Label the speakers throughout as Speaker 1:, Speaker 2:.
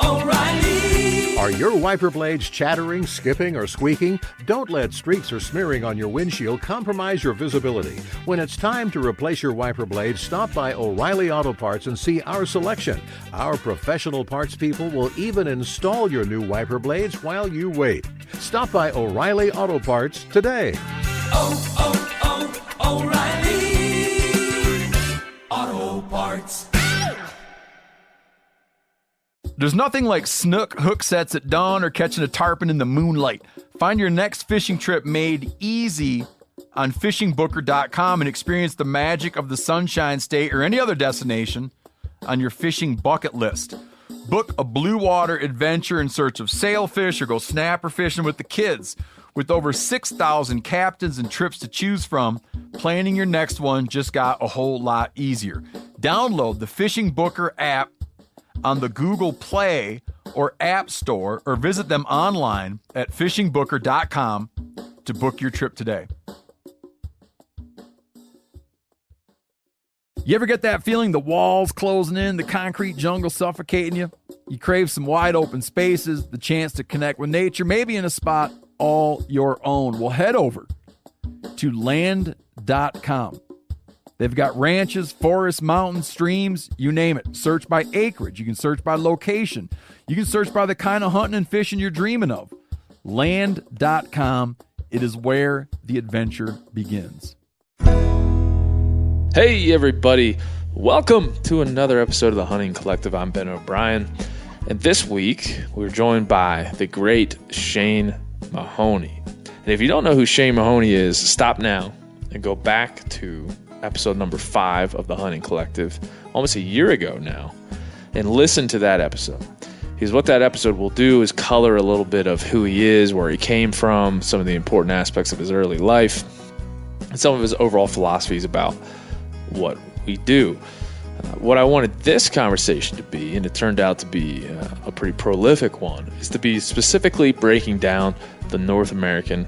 Speaker 1: O'Reilly. Are your wiper blades chattering, skipping, or squeaking? Don't let streaks or smearing on your windshield compromise your visibility. When it's time to replace your wiper blades, stop by O'Reilly Auto Parts and see our selection. Our professional parts people will even install your new wiper blades while you wait. Stop by O'Reilly Auto Parts today. O'Reilly Auto Parts.
Speaker 2: There's nothing like snook hook sets at dawn or catching a tarpon in the moonlight. Find your next fishing trip made easy on fishingbooker.com and experience the magic of the Sunshine State or any other destination on your fishing bucket list. Book a blue water adventure in search of sailfish or go snapper fishing with the kids. With over 6,000 captains and trips to choose from, planning your next one just got a whole lot easier. Download the Fishing Booker app on the Google Play or App Store, or visit them online at fishingbooker.com to book your trip today. You ever get that feeling the walls closing in, the concrete jungle suffocating you? You crave some wide open spaces, the chance to connect with nature, maybe in a spot all your own. Well, head over to land.com. They've got ranches, forests, mountains, streams, you name it. Search by acreage. You can search by location. You can search by the kind of hunting and fishing you're dreaming of. Land.com. It is where the adventure begins.
Speaker 3: Hey, everybody. Welcome to another episode of the Hunting Collective. I'm Ben O'Brien. And this week, we're joined by the great Shane Mahoney. And if you don't know who Shane Mahoney is, stop now and go back to episode number 5 of the Hunting Collective, almost a year ago now, and listen to that episode. Because what that episode will do is color a little bit of who he is, where he came from, some of the important aspects of his early life, and some of his overall philosophies about what we do. What I wanted this conversation to be, and it turned out to be a pretty prolific one, is to be specifically breaking down the North American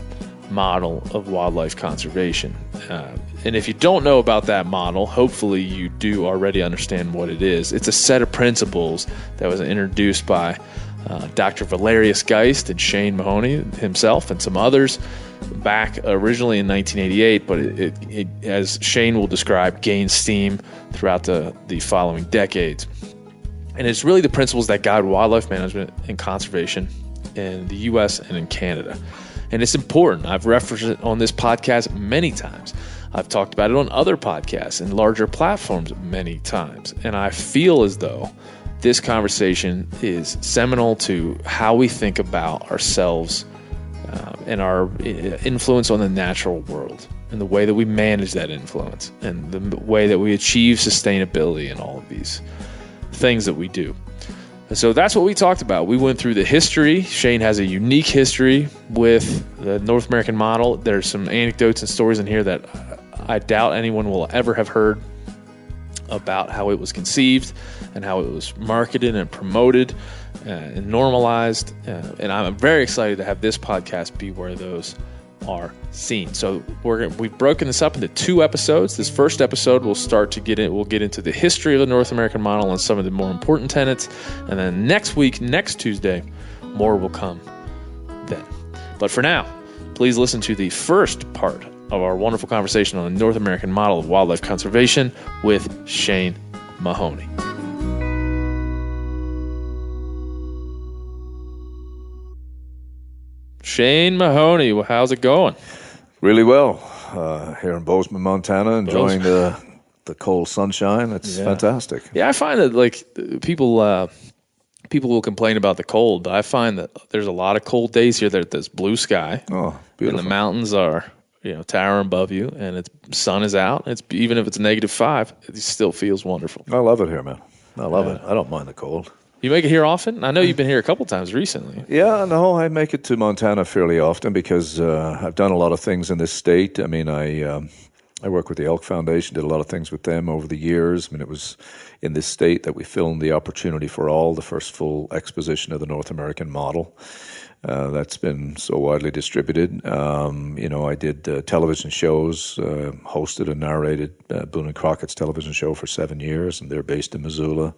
Speaker 3: model of wildlife conservation. And if you don't know about that model, hopefully you do already understand what it is. It's a set of principles that was introduced by Dr. Valerius Geist and Shane Mahoney himself and some others back originally in 1988, but it as Shane will describe, gained steam throughout the following decades. And it's really the principles that guide wildlife management and conservation in the U.S. and in Canada. And it's important. I've referenced it on this podcast many times. I've talked about it on other podcasts and larger platforms many times. And I feel as though this conversation is seminal to how we think about ourselves and our influence on the natural world, and the way that we manage that influence, and the way that we achieve sustainability in all of these things that we do. And so that's what we talked about. We went through the history. Shane has a unique history with the North American model. There's some anecdotes and stories in here that I doubt anyone will ever have heard about how it was conceived and how it was marketed and promoted and normalized. And I'm very excited to have this podcast be where those are seen. So we've broken this up into 2 episodes. This first episode we'll get into the history of the North American model and some of the more important tenets. And then next week, next Tuesday, more will come then. But for now, please listen to the first part of our wonderful conversation on the North American model of wildlife conservation with Shane Mahoney. Shane Mahoney, how's it going?
Speaker 4: Really well. Here in Bozeman, Montana, enjoying the cold sunshine. It's fantastic.
Speaker 3: Yeah, I find that like people will complain about the cold, but I find that there's a lot of cold days here. There's blue sky.
Speaker 4: Oh, beautiful.
Speaker 3: And the mountains are towering above you, and the sun is out. It's even if it's -5, it still feels wonderful.
Speaker 4: I love it here, man. I love it. I don't mind the cold.
Speaker 3: You make it here often? I know you've been here a couple times recently.
Speaker 4: Yeah, no, I make it to Montana fairly often because I've done a lot of things in this state. I mean, I work with the Elk Foundation, did a lot of things with them over the years. I mean, it was in this state that we filmed The Opportunity for All, the first full exposition of the North American model. That's been so widely distributed. I did television shows, hosted and narrated Boone and Crockett's television show for 7 years, and they're based in Missoula.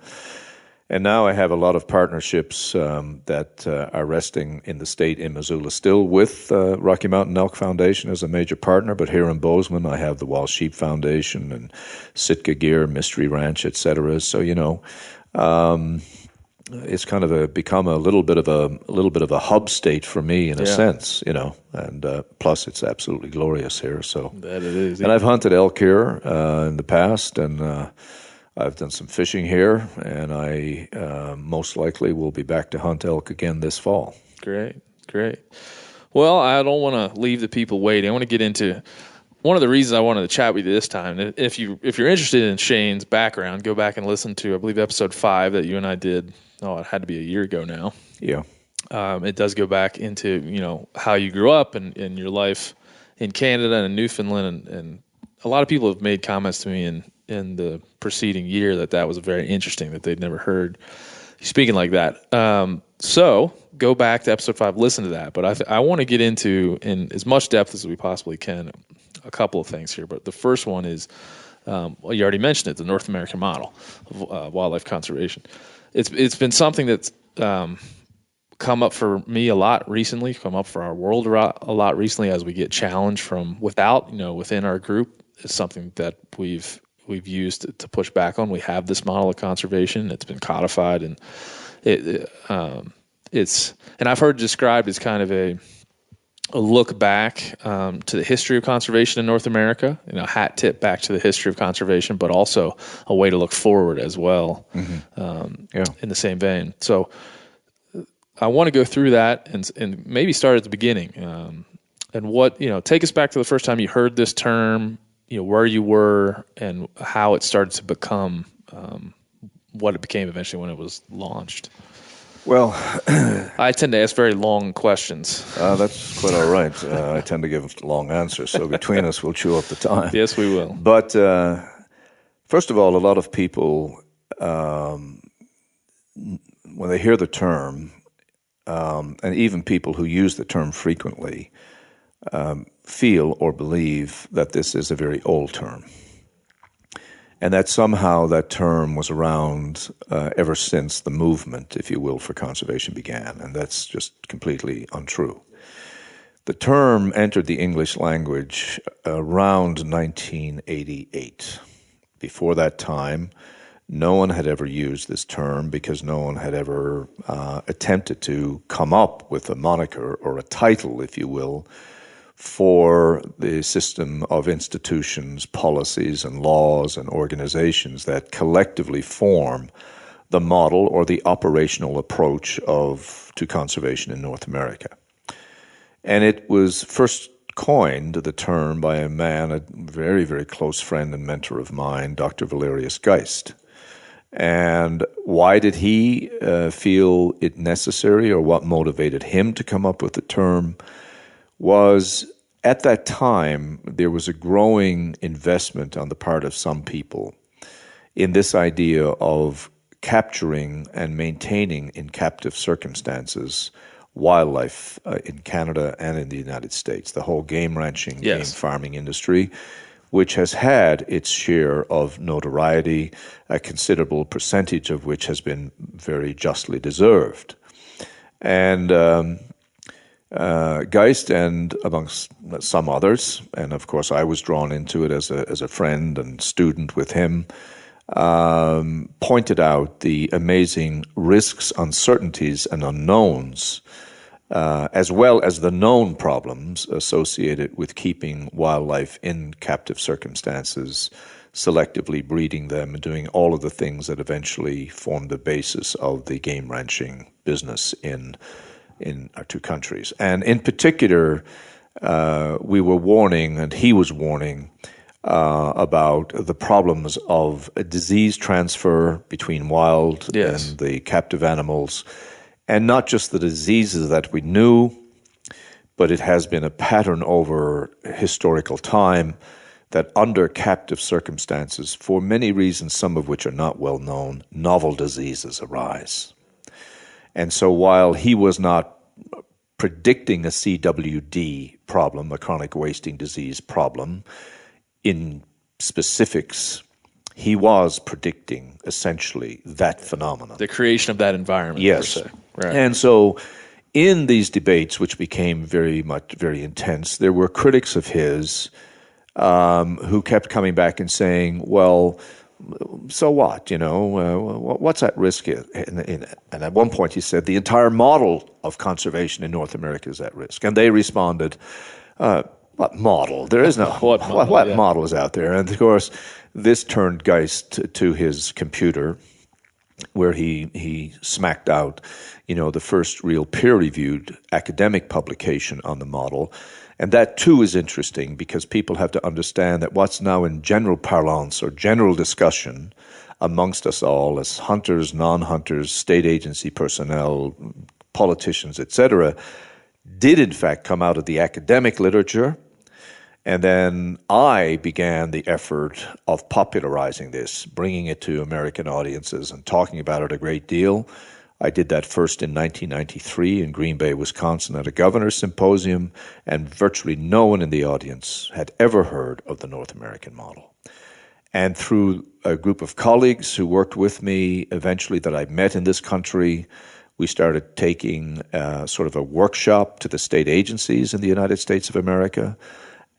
Speaker 4: And now I have a lot of partnerships that are resting in the state in Missoula still with Rocky Mountain Elk Foundation as a major partner. But here in Bozeman, I have the Wall Sheep Foundation and Sitka Gear, Mystery Ranch, etc. So, it's kind of become a little bit of a hub state for me in a sense, and plus it's absolutely glorious here. So
Speaker 3: that it is.
Speaker 4: And I've hunted elk here in the past, and I've done some fishing here, and I most likely will be back to hunt elk again this fall.
Speaker 3: Great. Well, I don't want to leave the people waiting. I want to get into one of the reasons I wanted to chat with you this time. If you're interested in Shane's background, go back and listen to, I believe, episode 5 that you and I did. Oh, it had to be a year ago now.
Speaker 4: Yeah.
Speaker 3: It does go back into, how you grew up and your life in Canada and Newfoundland. And a lot of people have made comments to me in the preceding year that was very interesting, that they'd never heard you speaking like that. So go back to episode 5, listen to that. But I want to get into, in as much depth as we possibly can, a couple of things here. But the first one is, you already mentioned it, the North American model of wildlife conservation. It's been something that's come up for me a lot recently, come up for our world a lot recently as we get challenged from within our group. It's something that we've used to push back on. We have this model of conservation. It's been codified, and it's I've heard it described as kind of a look back to the history of conservation in North America, hat tip back to the history of conservation, but also a way to look forward as well, in the same vein. So I want to go through that and maybe start at the beginning. And take us back to the first time you heard this term, where you were and how it started to become what it became eventually when it was launched.
Speaker 4: Well,
Speaker 3: I tend to ask very long questions.
Speaker 4: That's quite all right. I tend to give long answers, so between us, we'll chew up the time.
Speaker 3: Yes, we will.
Speaker 4: But first of all, a lot of people, when they hear the term, and even people who use the term frequently, feel or believe that this is a very old term. And that somehow that term was around ever since the movement, if you will, for conservation began. And that's just completely untrue. The term entered the English language around 1988. Before that time, no one had ever used this term because no one had ever attempted to come up with a moniker or a title, if you will, for the system of institutions, policies, and laws and organizations that collectively form the model or the operational approach to conservation in North America. And it was first coined, the term, by a man, a very, very close friend and mentor of mine, Dr. Valerius Geist. And why did he feel it necessary, or what motivated him to come up with the term? Was at that time there was a growing investment on the part of some people in this idea of capturing and maintaining in captive circumstances wildlife in Canada and in the United States, the whole game ranching, game farming industry, which has had its share of notoriety, a considerable percentage of which has been very justly deserved. And Geist, and amongst some others, and of course I was drawn into it as a friend and student with him, pointed out the amazing risks, uncertainties, and unknowns, as well as the known problems associated with keeping wildlife in captive circumstances, selectively breeding them, and doing all of the things that eventually formed the basis of the game ranching business in our two countries. And in particular, we were warning, and he was warning, about the problems of a disease transfer between wild and the captive animals, and not just the diseases that we knew, but it has been a pattern over historical time that under captive circumstances, for many reasons, some of which are not well known, novel diseases arise. And so while he was not predicting a CWD problem, a chronic wasting disease problem, in specifics, he was predicting essentially that phenomenon.
Speaker 3: The creation of that environment,
Speaker 4: Yes.
Speaker 3: per se. Right.
Speaker 4: And so in these debates, which became very intense, there were critics of his who kept coming back and saying, well, so what? What's at risk? And at one point he said, the entire model of conservation in North America is at risk. And they responded, what model? There is no, what model is out there? And of course, this turned Geist to his computer, where he smacked out, the first real peer-reviewed academic publication on the model. And that, too, is interesting because people have to understand that what's now in general parlance or general discussion amongst us all as hunters, non-hunters, state agency personnel, politicians, etc., did in fact come out of the academic literature. And then I began the effort of popularizing this, bringing it to American audiences and talking about it a great deal. I did that first in 1993 in Green Bay, Wisconsin at a governor's symposium, and virtually no one in the audience had ever heard of the North American model. And through a group of colleagues who worked with me eventually that I met in this country, we started taking sort of a workshop to the state agencies in the United States of America.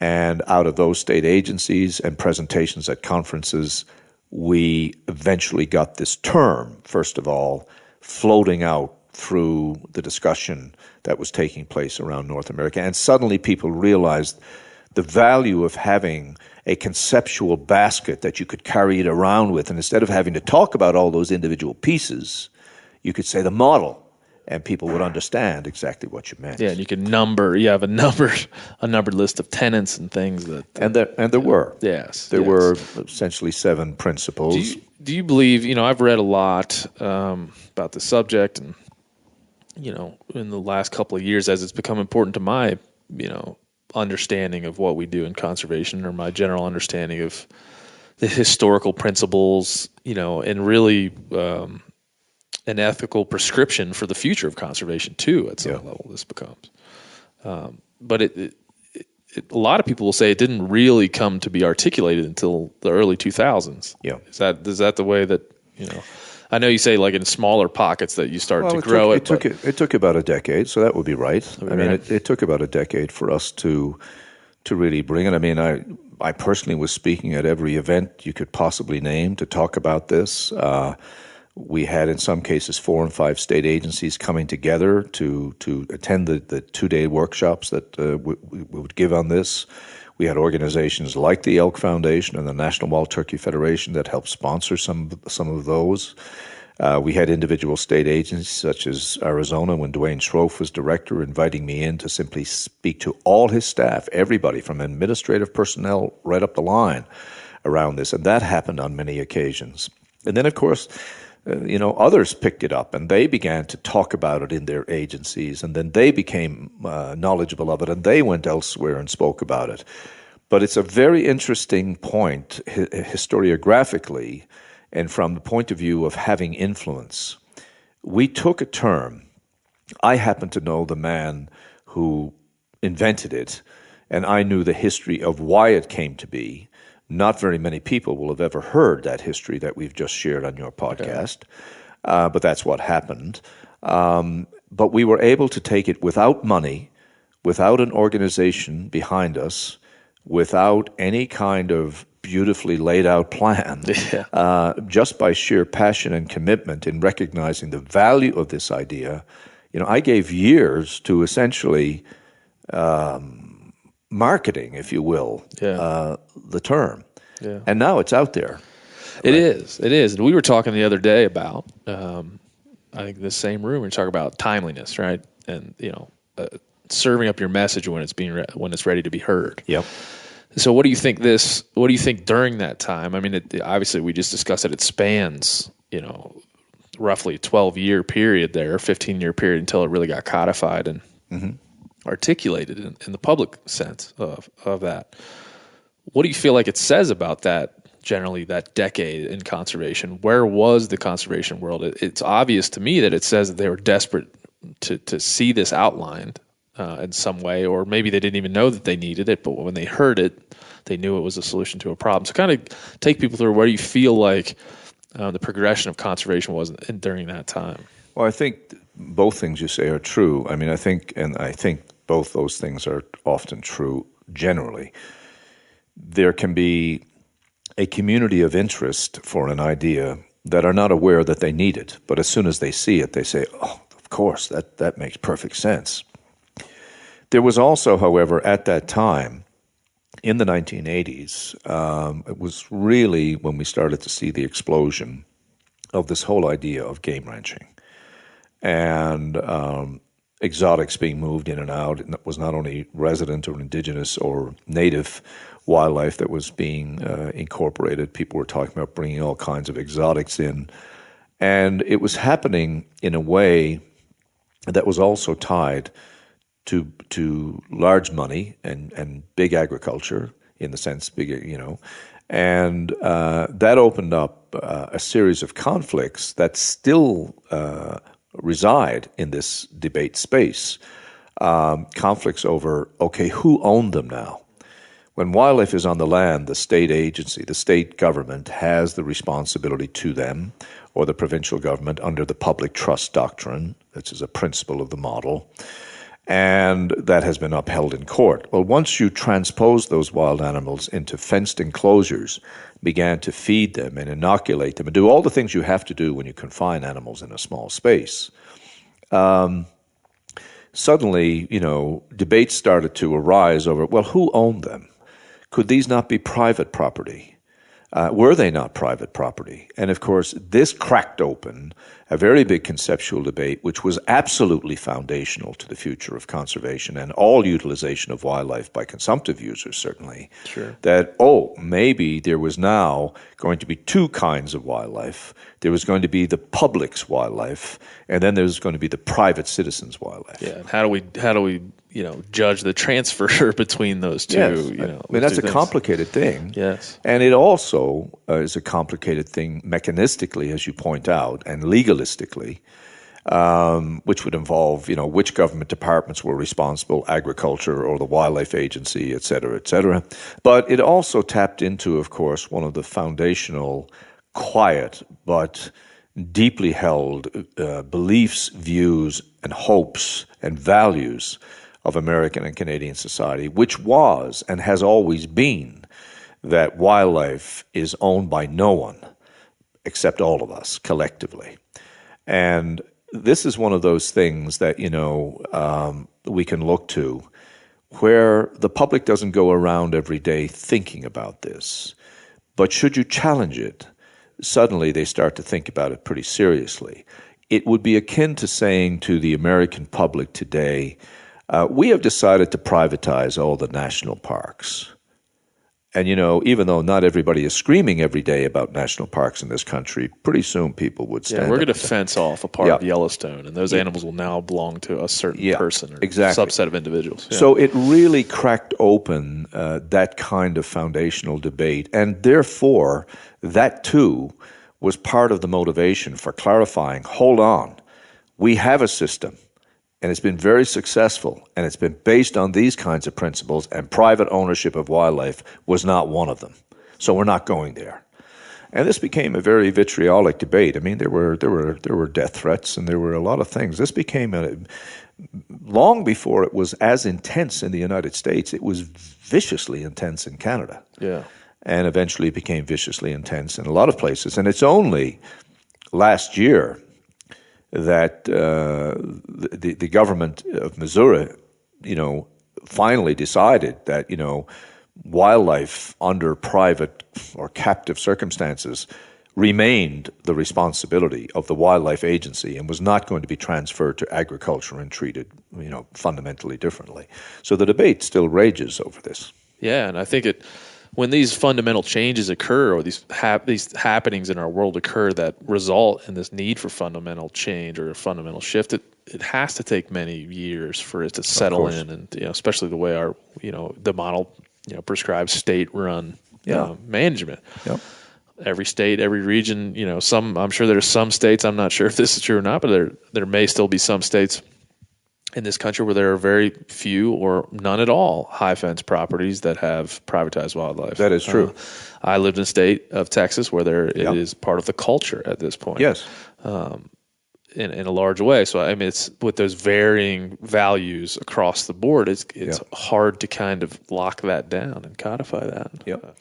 Speaker 4: And out of those state agencies and presentations at conferences, we eventually got this term, first of all, floating out through the discussion that was taking place around North America. And suddenly people realized the value of having a conceptual basket that you could carry it around with. And instead of having to talk about all those individual pieces, you could say the model, and people would understand exactly what you meant.
Speaker 3: Yeah, and you could you have a numbered list of tenets and things that...
Speaker 4: And there were.
Speaker 3: Yes.
Speaker 4: There were essentially 7 principles.
Speaker 3: Do you believe, I've read a lot about the subject and, in the last couple of years as it's become important to my, understanding of what we do in conservation, or my general understanding of the historical principles, and really an ethical prescription for the future of conservation too, at some level this becomes. But a lot of people will say it didn't really come to be articulated until the early 2000s.
Speaker 4: Yeah.
Speaker 3: Is that the way that, I know you say like in smaller pockets that you start to grow it.
Speaker 4: It took about a decade, so that would be right. It took about a decade for us to really bring it. I mean, I personally was speaking at every event you could possibly name to talk about this. We had, in some cases, 4 and 5 state agencies coming together to attend the 2-day workshops that we would give on this. We had organizations like the Elk Foundation and the National Wild Turkey Federation that helped sponsor some of those. We had individual state agencies such as Arizona, when Dwayne Schroff was director, inviting me in to simply speak to all his staff, everybody from administrative personnel right up the line around this. And that happened on many occasions. And then, of course, others picked it up and they began to talk about it in their agencies, and then they became knowledgeable of it and they went elsewhere and spoke about it. But it's a very interesting point historiographically and from the point of view of having influence. We took a term. I happen to know the man who invented it, and I knew the history of why it came to be. Not very many people will have ever heard that history that we've just shared on your podcast, but that's what happened. But we were able to take it without money, without an organization behind us, without any kind of beautifully laid out plan, just by sheer passion and commitment in recognizing the value of this idea. I gave years to essentially marketing, if you will, the term. Yeah. And now it's out there.
Speaker 3: It is. And we were talking the other day about, I think in the same room, we were talking about timeliness, right? And, serving up your message when it's ready to be heard.
Speaker 4: Yep.
Speaker 3: So what do you think during that time? I mean, obviously we just discussed it. It spans, roughly a 12-year period there, 15-year period until it really got codified and articulated in the public sense of that. What do you feel like it says about that, generally, that decade in conservation? Where was the conservation world? It's obvious to me that it says that they were desperate to see this outlined in some way, or maybe they didn't even know that they needed it, but when they heard it, they knew it was a solution to a problem. So kind of take people through where you feel like the progression of conservation was during that time.
Speaker 4: Well, I think both things you say are true. I mean, I think both those things are often true generally. There can be a community of interest for an idea that are not aware that they need it, but as soon as they see it, they say, oh, of course, that makes perfect sense. There was also, however, at that time, in the 1980s, it was really when we started to see the explosion of this whole idea of game ranching and exotics being moved in and out. And it was not only resident or indigenous or native wildlife that was being incorporated. People were talking about bringing all kinds of exotics in. And it was happening in a way that was also tied to large money and big agriculture, in the sense, and that opened up a series of conflicts that still reside in this debate space. Conflicts over, okay, who owned them now? When wildlife is on the land, the state agency, the state government has the responsibility to them, or the provincial government under the public trust doctrine, which is a principle of the model, and that has been upheld in court. Well, once you transpose those wild animals into fenced enclosures, began to feed them and inoculate them and do all the things you have to do when you confine animals in a small space, suddenly, debates started to arise over, well, who owned them? Could these not be private property? Were they not private property? And of course, this cracked open a very big conceptual debate, which was absolutely foundational to the future of conservation and all utilization of wildlife by consumptive users, certainly.
Speaker 3: Sure.
Speaker 4: That, maybe there was now going to be two kinds of wildlife. There was going to be the public's wildlife, and then there was going to be the private citizens' wildlife.
Speaker 3: Yeah. How do we judge the transfer between those two?
Speaker 4: Yes. I mean, that's a complicated thing.
Speaker 3: Yes.
Speaker 4: And it also is a complicated thing mechanistically, as you point out, and legalistically, which would involve, which government departments were responsible, agriculture or the wildlife agency, et cetera, et cetera. But it also tapped into, of course, one of the foundational, quiet, but deeply held beliefs, views, and hopes and values of American and Canadian society, which was and has always been that wildlife is owned by no one except all of us collectively. And this is one of those things that, we can look to where the public doesn't go around every day thinking about this. But should you challenge it, suddenly they start to think about it pretty seriously. It would be akin to saying to the American public today, we have decided to privatize all the national parks. And, even though not everybody is screaming every day about national parks in this country, pretty soon people would stand up.
Speaker 3: Yeah, we're going to fence off a part of Yellowstone, and those animals will now belong to a certain person or subset of individuals. Yeah.
Speaker 4: So it really cracked open that kind of foundational debate, and therefore that too was part of the motivation for clarifying, hold on, we have a system. And it's been very successful, and it's been based on these kinds of principles, and private ownership of wildlife was not one of them. So we're not going there. And this became a very vitriolic debate. I mean, there were death threats, and there were a lot of things. This became long before it was as intense in the United States, it was viciously intense in Canada.
Speaker 3: Yeah.
Speaker 4: And eventually it became viciously intense in a lot of places. And it's only last year that the government of Missouri, finally decided that, wildlife under private or captive circumstances remained the responsibility of the wildlife agency and was not going to be transferred to agriculture and treated, fundamentally differently. So the debate still rages over this.
Speaker 3: Yeah, and I think when these fundamental changes occur, or these happenings in our world occur that result in this need for fundamental change or a fundamental shift, it has to take many years for it to settle in, and especially the way our the model prescribes state-run management.
Speaker 4: Yep.
Speaker 3: Every state, every region, I'm sure there's some states. I'm not sure if this is true or not, but there may still be some states in this country where there are very few or none at all high fence properties that have privatized wildlife.
Speaker 4: That is true.
Speaker 3: I lived in the state of Texas where it is part of the culture at this point.
Speaker 4: Yes.
Speaker 3: In a large way. So, I mean, it's with those varying values across the board, it's hard to kind of lock that down and codify that.
Speaker 4: Yep.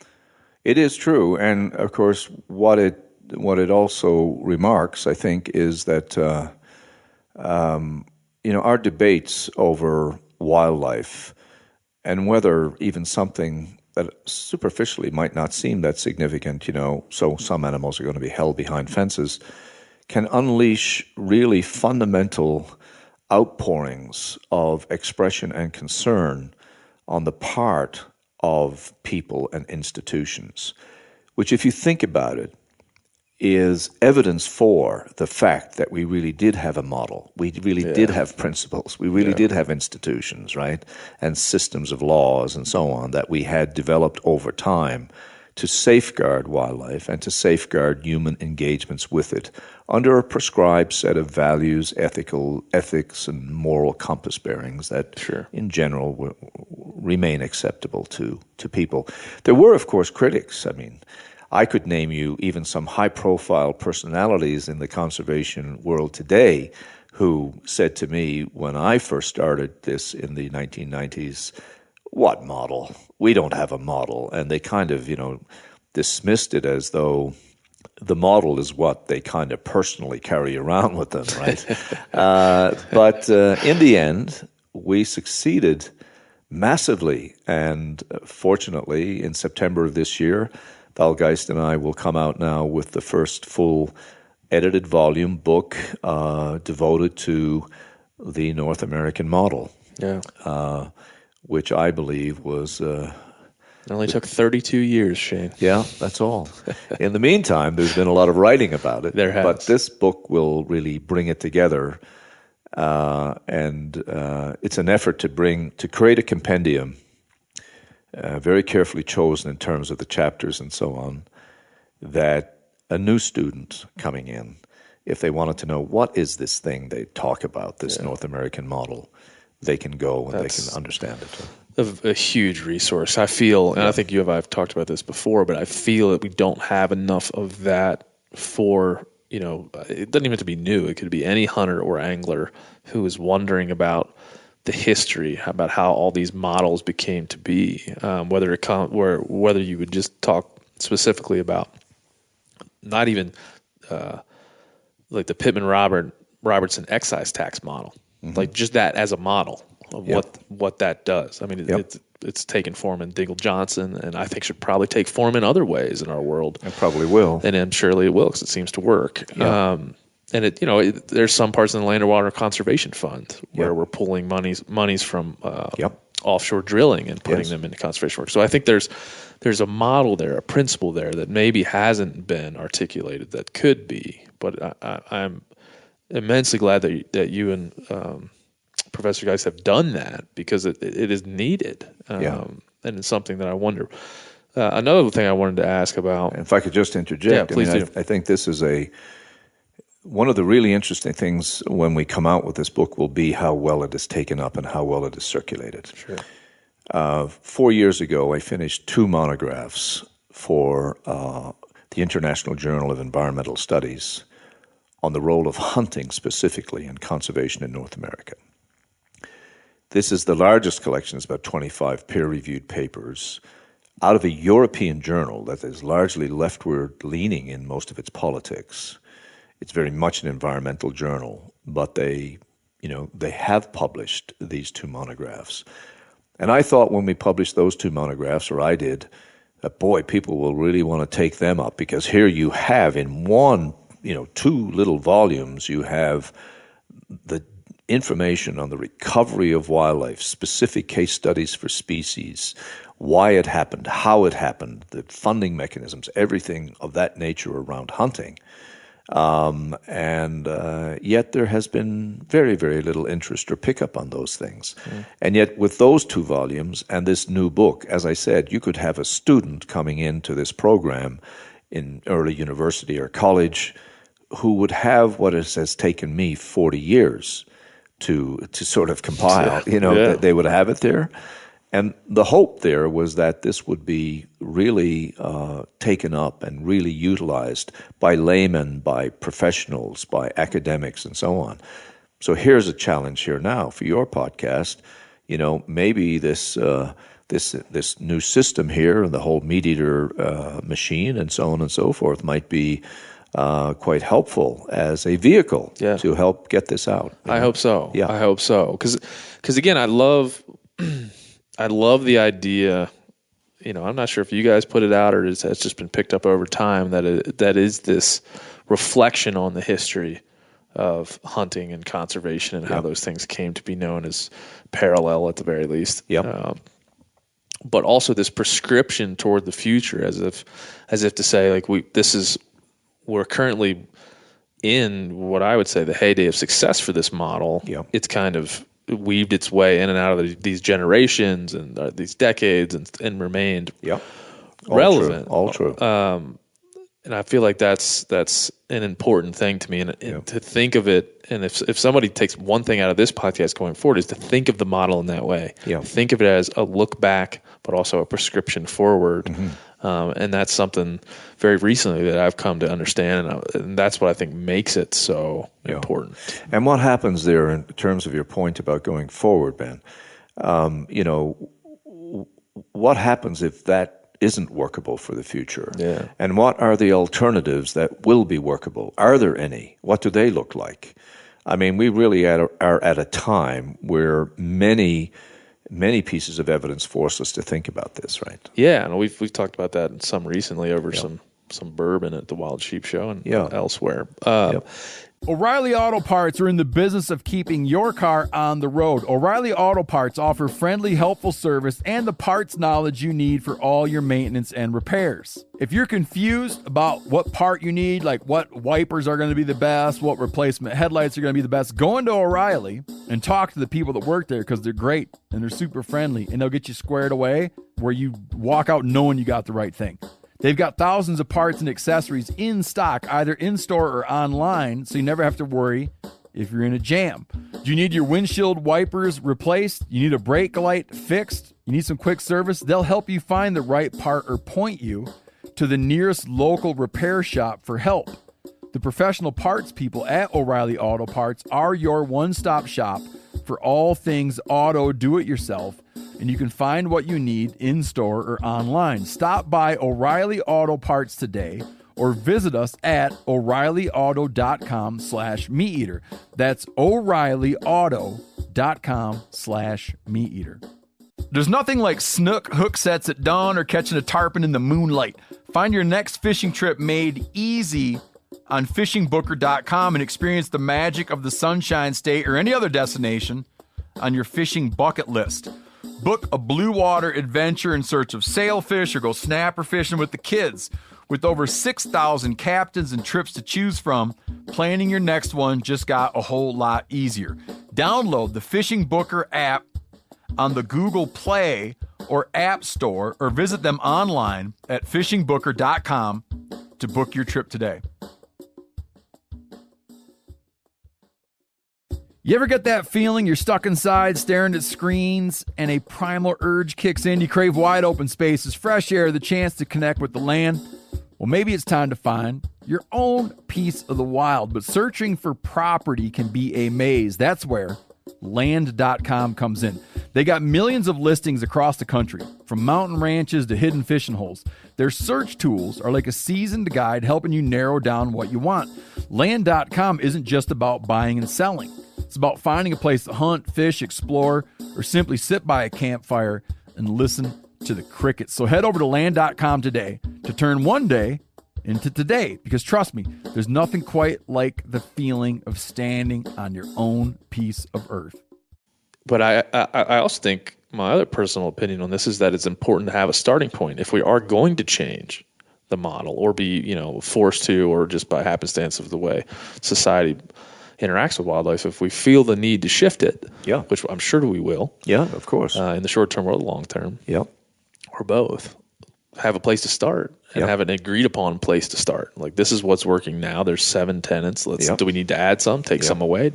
Speaker 4: It is true. And of course, what it also remarks, I think, is that, our debates over wildlife and whether even something that superficially might not seem that significant, so some animals are going to be held behind fences, can unleash really fundamental outpourings of expression and concern on the part of people and institutions, which, if you think about it, is evidence for the fact that we really did have a model. We really did have principles. We really did have institutions, right? And systems of laws and so on that we had developed over time to safeguard wildlife and to safeguard human engagements with it under a prescribed set of values, ethics, and moral compass bearings that, in general, remain acceptable to people. There were, of course, critics. I mean, I could name you even some high-profile personalities in the conservation world today who said to me when I first started this in the 1990s, "What model? We don't have a model." And they kind of, dismissed it as though the model is what they kind of personally carry around with them, right? But in the end, we succeeded massively. And fortunately, in September of this year, Val Geist and I will come out now with the first full edited volume book devoted to the North American model, which I believe was...
Speaker 3: it only took 32 years, Shane.
Speaker 4: Yeah, that's all. In the meantime, there's been a lot of writing about it.
Speaker 3: There has.
Speaker 4: But this book will really bring it together. And it's an effort to create a compendium, very carefully chosen in terms of the chapters and so on, that a new student coming in, if they wanted to know what is this thing they talk about, this North American model, they can go and they can understand it.
Speaker 3: A huge resource. I feel, and I think you and I have talked about this before, but I feel that we don't have enough of that for, it doesn't even have to be new. It could be any hunter or angler who is wondering about the history, about how all these models became to be, whether you would just talk specifically about not even like the Pittman-Robertson excise tax model, like just that as a model of what that does. I mean, it's taken form in Dingell Johnson, and I think should probably take form in other ways in our world.
Speaker 4: It probably will,
Speaker 3: and surely it will because it seems to work. And there's some parts in the Land and Water Conservation Fund where we're pulling monies from offshore drilling and putting them into conservation work. So I think there's a model there, a principle there that maybe hasn't been articulated that could be. But I'm immensely glad that you and Professor Geist have done that because it is needed. And it's something that I wonder. Another thing I wanted to ask about.
Speaker 4: If I could just interject.
Speaker 3: Please do.
Speaker 4: I think this is one of the really interesting things when we come out with this book will be how well it is taken up and how well it is circulated.
Speaker 3: Sure.
Speaker 4: 4 years ago, I finished 2 monographs for the International Journal of Environmental Studies on the role of hunting specifically in conservation in North America. This is the largest collection. It's about 25 peer-reviewed papers out of a European journal that is largely leftward-leaning in most of its politics. It's very much an environmental journal, but they have published these 2 monographs. And I thought when we published those 2 monographs, or I did, that boy, people will really want to take them up because here you have in 2 little volumes, you have the information on the recovery of wildlife, specific case studies for species, why it happened, how it happened, the funding mechanisms, everything of that nature around hunting. Yet there has been very, very little interest or pickup on those things. And yet with those 2 volumes and this new book, as I said, you could have a student coming into this program in early university or college who would have what it has taken me 40 years to sort of compile. You know,
Speaker 3: Yeah.
Speaker 4: they would have it there. And the hope there was that this would be really taken up and really utilized by laymen, by professionals, by academics, and so on. So here's a challenge here now for your podcast. You know, maybe this new system here, and the whole meat eater machine, and so on and so forth, might be quite helpful as a vehicle to help get this out.
Speaker 3: I hope so.
Speaker 4: Yeah,
Speaker 3: I hope so. Because again, I love the idea. You know, I'm not sure if you guys put it out or it's just been picked up over time that is this reflection on the history of hunting and conservation and how those things came to be known as parallel at the very least. But also this prescription toward the future, as if to say, like, we're currently in what I would say the heyday of success for this model. It's kind of weaved its way in and out of these generations and these decades and remained relevant.
Speaker 4: All true.
Speaker 3: And I feel like that's an important thing to me, and to think of it. And if somebody takes one thing out of this podcast going forward, is to think of the model in that way. Think of it as a look back, but also a prescription forward. And that's something very recently that I've come to understand, and that's what I think makes it so important.
Speaker 4: And what happens there in terms of your point about going forward, Ben? You know, what happens if that isn't workable for the future? And what are the alternatives that will be workable? Are there any? What do they look like? I mean, we really are at a time where many pieces of evidence force us to think about this, right?
Speaker 3: Yeah, and we've talked about that some recently over some bourbon at the Wild Sheep Show and elsewhere.
Speaker 2: O'Reilly Auto Parts are in the business of keeping your car on the road. O'Reilly Auto Parts offer friendly, helpful service and the parts knowledge you need for all your maintenance and repairs. If you're confused about what part you need, like what wipers are going to be the best, what replacement headlights are going to be the best, go into O'Reilly and talk to the people that work there, because they're great and they're super friendly, and they'll get you squared away where you walk out knowing you got the right thing. They've got thousands of parts and accessories in stock, either in-store or online, so you never have to worry if you're in a jam. Do you need your windshield wipers replaced? You need a brake light fixed? You need some quick service? They'll help you find the right part or point you to the nearest local repair shop for help. The professional parts people at O'Reilly Auto Parts are your one-stop shop for all things auto do-it-yourself, and you can find what you need in-store or online. Stop by O'Reilly Auto Parts today or visit us at O'ReillyAuto.com/meateater. That's O'ReillyAuto.com/meateater. There's nothing like snook hook sets at dawn or catching a tarpon in the moonlight. Find your next fishing trip made easy on fishingbooker.com and experience the magic of the Sunshine State or any other destination on your fishing bucket list. Book a blue water adventure in search of sailfish or go snapper fishing with the kids. With over 6,000 captains and trips to choose from, planning your next one just got a whole lot easier. Download the Fishing Booker app on the Google Play or App Store, or visit them online at fishingbooker.com to book your trip today. You ever get that feeling you're stuck inside staring at screens and a primal urge kicks in? You crave wide open spaces, fresh air, the chance to connect with the land. Well, maybe it's time to find your own piece of the wild, but searching for property can be a maze. That's where land.com comes in. They got millions of listings across the country, from mountain ranches to hidden fishing holes. Their search tools are like a seasoned guide helping you narrow down what you want. Land.com isn't just about buying and selling. It's about finding a place to hunt, fish, explore, or simply sit by a campfire and listen to the crickets. So head over to land.com today to turn one day into today, because trust me, there's nothing quite like the feeling of standing on your own piece of earth.
Speaker 3: But I also think my other personal opinion on this is that it's important to have a starting point if we are going to change the model or be, forced to, or just by happenstance of the way society interacts with wildlife. If we feel the need to shift it, which I'm sure we will,
Speaker 4: of course,
Speaker 3: in the short term or the long term, or both, have a place to start and have an agreed upon place to start. Like, this is what's working now. There's 7 tenants. Do we need to add some, take some away?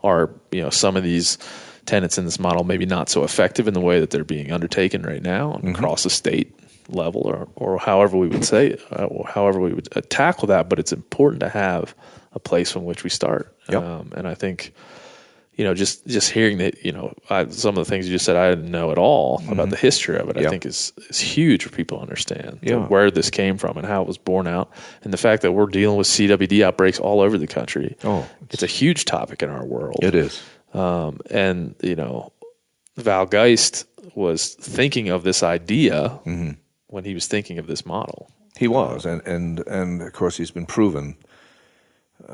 Speaker 3: Are, some of these tenants in this model maybe not so effective in the way that they're being undertaken right now across the state level, or however we would say it, or however we would tackle that. But it's important to have a place from which we start. And I think, just hearing that, some of the things you just said, I didn't know at all about the history of it. I think is huge for people to understand where this came from and how it was born out. And the fact that we're dealing with CWD outbreaks all over the country. It's a huge topic in our world.
Speaker 4: It is.
Speaker 3: And, Val Geist was thinking of this idea when he was thinking of this model.
Speaker 4: He was. And of course, he's been proven,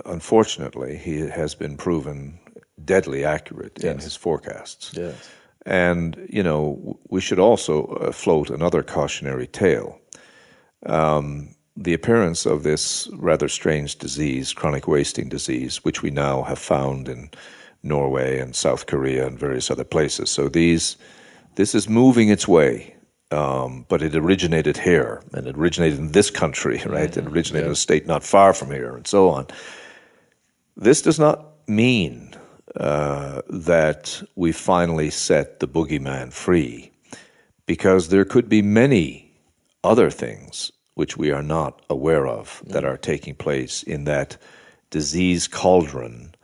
Speaker 4: unfortunately, he has been proven deadly accurate in his forecasts.
Speaker 3: Yes.
Speaker 4: And, we should also float another cautionary tale. The appearance of this rather strange disease, chronic wasting disease, which we now have found in Norway and South Korea and various other places. So this is moving its way, but it originated here, and it originated in this country, right? It originated in a state not far from here, and so on. This does not mean that we finally set the boogeyman free, because there could be many other things which we are not aware of that are taking place in that disease cauldron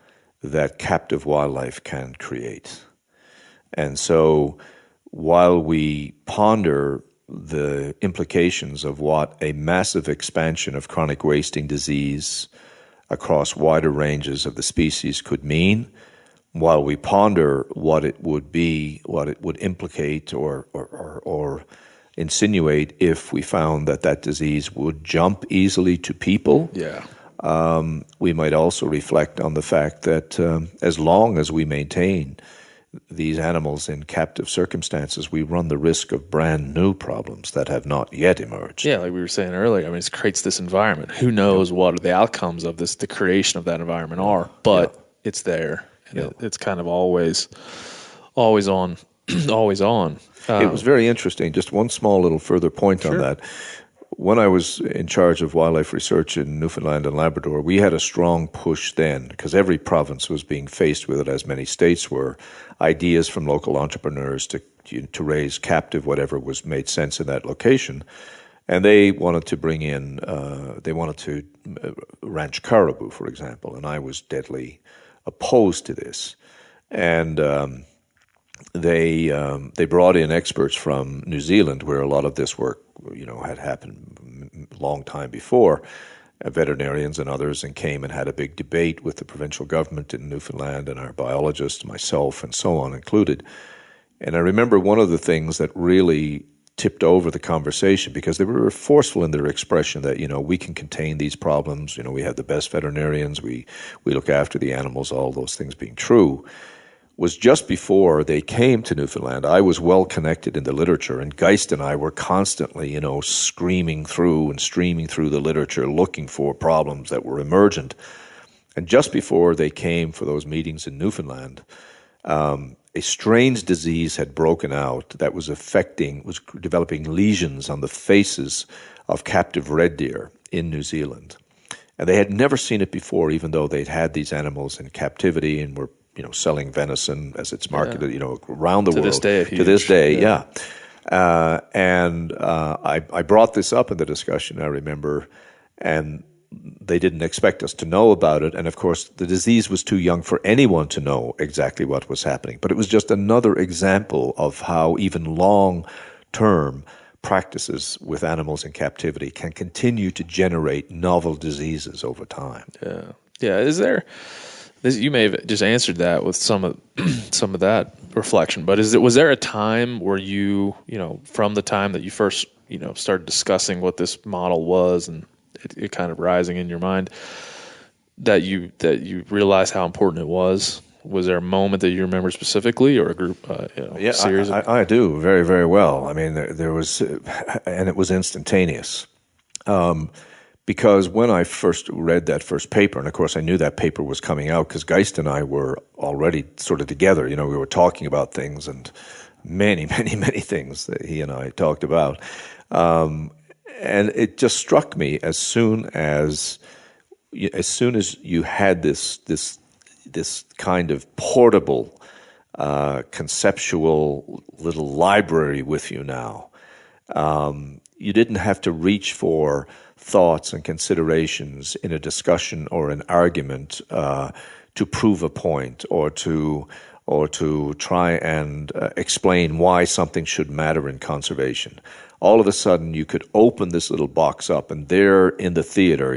Speaker 4: that captive wildlife can create. And so while we ponder the implications of what a massive expansion of chronic wasting disease across wider ranges of the species could mean, while we ponder what it would be, what it would implicate or insinuate if we found that disease would jump easily to people, we might also reflect on the fact that as long as we maintain these animals in captive circumstances, we run the risk of brand new problems that have not yet emerged.
Speaker 3: Yeah, like we were saying earlier, it creates this environment. Who knows what the outcomes of the creation of that environment are, but it's there. And it's kind of always on, always on.
Speaker 4: It was very interesting. Just one small little further point on that. When I was in charge of wildlife research in Newfoundland and Labrador, we had a strong push then, because every province was being faced with it, as many states were, ideas from local entrepreneurs to raise captive whatever was made sense in that location. And they wanted to bring in, ranch caribou, for example, and I was deadly opposed to this. And they brought in experts from New Zealand, where a lot of this work had happened a long time before, veterinarians and others, and came and had a big debate with the provincial government in Newfoundland and our biologists, myself, and so on included. And I remember one of the things that really tipped over the conversation, because they were forceful in their expression that, we can contain these problems, we have the best veterinarians, we look after the animals, all those things being true, was just before they came to Newfoundland. I was well connected in the literature, and Geist and I were constantly, screaming through and streaming through the literature, looking for problems that were emergent. And just before they came for those meetings in Newfoundland, a strange disease had broken out that was developing lesions on the faces of captive red deer in New Zealand. And they had never seen it before, even though they'd had these animals in captivity and were selling venison as it's marketed, around the world. To this day, And I brought this up in the discussion, I remember, and they didn't expect us to know about it. And of course, the disease was too young for anyone to know exactly what was happening. But it was just another example of how even long-term practices with animals in captivity can continue to generate novel diseases over time.
Speaker 3: Yeah. You may have just answered that with some of that reflection, but was there a time where you from the time that you first started discussing what this model was and it kind of rising in your mind, that you realized how important it was? Was there a moment that you remember specifically, or a group, series?
Speaker 4: I do very, very well. I mean, there was, and it was instantaneous. Because when I first read that first paper, and of course I knew that paper was coming out because Geist and I were already sort of together. We were talking about things, and many, many, many things that he and I talked about. And it just struck me as soon as you had this kind of portable, conceptual little library with you now. You didn't have to reach for thoughts and considerations in a discussion or an argument to prove a point or to try and explain why something should matter in conservation. All of a sudden, you could open this little box up, and there in the theater,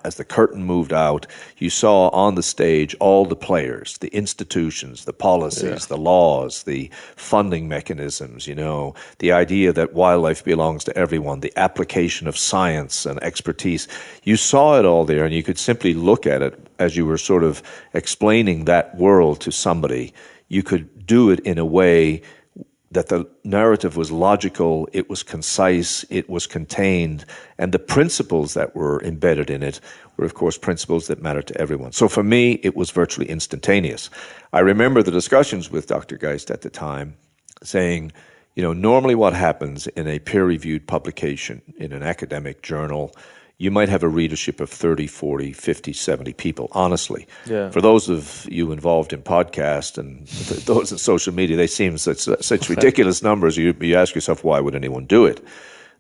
Speaker 4: as the curtain moved out, you saw on the stage all the players, the institutions, the policies, the laws, the funding mechanisms, the idea that wildlife belongs to everyone, the application of science and expertise. You saw it all there, and you could simply look at it as you were sort of explaining that world to somebody. You could do it in a way that the narrative was logical, it was concise, it was contained, and the principles that were embedded in it were, of course, principles that mattered to everyone. So for me, it was virtually instantaneous. I remember the discussions with Dr. Geist at the time saying, normally what happens in a peer-reviewed publication in an academic journal, you might have a readership of 30, 40, 50, 70 people, honestly. Yeah. For those of you involved in podcast and those in social media, they seem such ridiculous numbers. You ask yourself, why would anyone do it?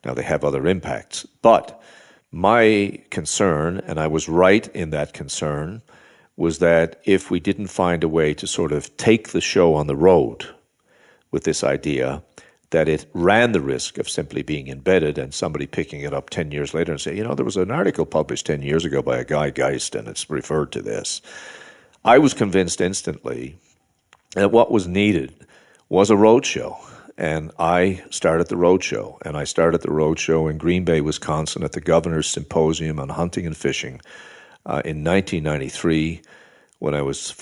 Speaker 4: Now, they have other impacts. But my concern, and I was right in that concern, was that if we didn't find a way to sort of take the show on the road with this idea, that it ran the risk of simply being embedded and somebody picking it up 10 years later and say, there was an article published 10 years ago by a guy, Geist, and it's referred to this. I was convinced instantly that what was needed was a roadshow. And I started the roadshow. And I started the roadshow in Green Bay, Wisconsin at the Governor's Symposium on Hunting and Fishing in 1993. When I was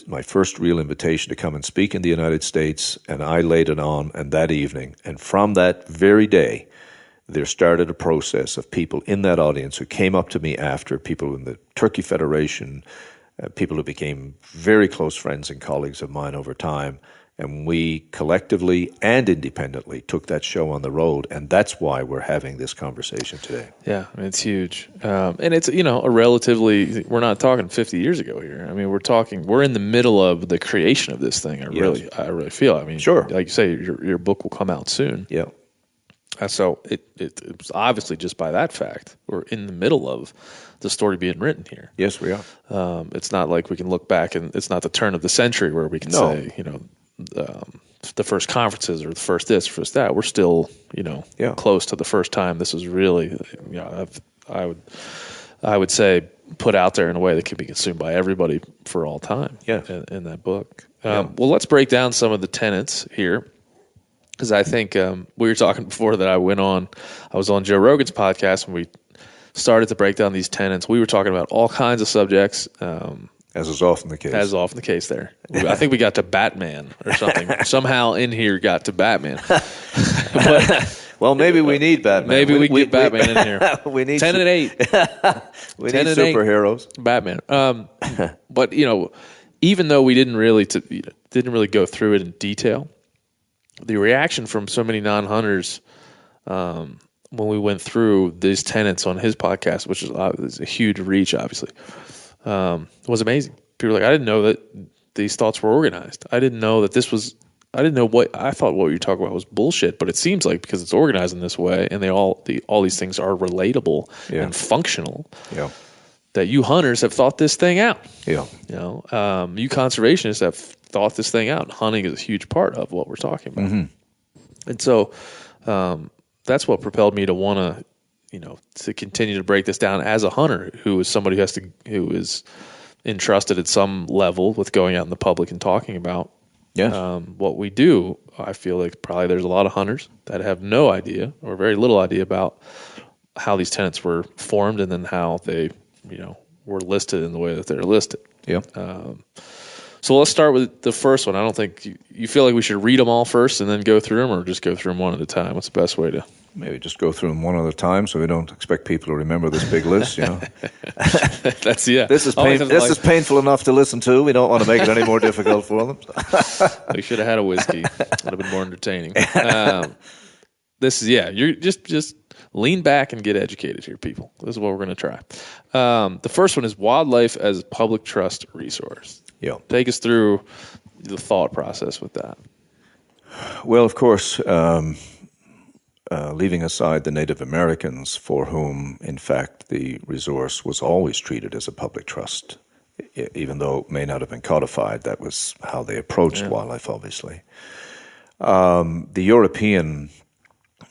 Speaker 4: my first real invitation to come and speak in the United States, and I laid it on, and that evening, and from that very day, there started a process of people in that audience who came up to me after, people in the Turkey Federation, people who became very close friends and colleagues of mine over time, and we collectively and independently took that show on the road, and that's why we're having this conversation today.
Speaker 3: Yeah, it's huge. And it's, a relatively, we're not talking 50 years ago here. I mean, we're in the middle of the creation of this thing, I really feel. I mean,
Speaker 4: sure.
Speaker 3: Like you say, your book will come out soon.
Speaker 4: Yeah.
Speaker 3: So it was obviously just by that fact, we're in the middle of the story being written here.
Speaker 4: Yes, we are.
Speaker 3: It's not like we can look back and it's not the turn of the century where we can say, the first conferences or the first this, first that. We're still, close to the first time this was really, I would say, put out there in a way that can be consumed by everybody for all time.
Speaker 4: Yeah.
Speaker 3: In that book. Well, let's break down some of the tenets here, because I think we were talking before that I was on Joe Rogan's podcast and we started to break down these tenets. We were talking about all kinds of subjects.
Speaker 4: As is often the case.
Speaker 3: As is often the case there. I think we got to Batman or something. Somehow in here got to Batman.
Speaker 4: Well, maybe we need Batman.
Speaker 3: Maybe we get Batman in here.
Speaker 4: We need
Speaker 3: 10 and 8.
Speaker 4: We need superheroes.
Speaker 3: Batman. But, even though we didn't really go through it in detail, the reaction from so many non-hunters when we went through these tenets on his podcast, which is a huge reach, obviously, was amazing. People were like, I didn't know that these thoughts were organized. I didn't know that I thought what you talking about was bullshit, but it seems like because it's organized in this way and all these things are relatable and functional, that you hunters have thought this thing out.
Speaker 4: Yeah.
Speaker 3: You conservationists have thought this thing out. Hunting is a huge part of what we're talking about. Mm-hmm. And so that's what propelled me to want to, to continue to break this down as a hunter who is somebody who is entrusted at some level with going out in the public and talking about what we do. I feel like probably there's a lot of hunters that have no idea or very little idea about how these tenets were formed and then how they, were listed in the way that they're listed.
Speaker 4: Yeah.
Speaker 3: So let's start with the first one. I don't think you feel like we should read them all first and then go through them, or just go through them one at a time. What's the best way to?
Speaker 4: Maybe just go through them one at a time, so we don't expect people to remember this big list.
Speaker 3: This
Speaker 4: is painful enough to listen to. We don't want to make it any more difficult for them.
Speaker 3: We should have had a whiskey. Would have been more entertaining. You're just lean back and get educated here, people. This is what we're going to try. The first one is wildlife as public trust resource.
Speaker 4: Yeah.
Speaker 3: Take us through the thought process with that.
Speaker 4: Well, of course, leaving aside the Native Americans, for whom, in fact, the resource was always treated as a public trust, even though it may not have been codified, that was how they approached wildlife, obviously. The European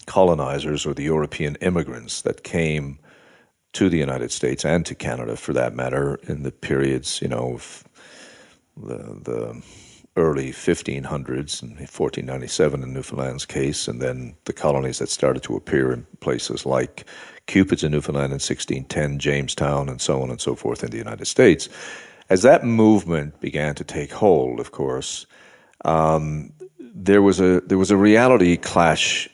Speaker 4: colonizers, or the European immigrants that came to the United States and to Canada, for that matter, in the periods, of the early 1500s, in 1497 in Newfoundland's case, and then the colonies that started to appear in places like Cupid's in Newfoundland in 1610, Jamestown, and so on and so forth in the United States. As that movement began to take hold, of course, there was a reality clash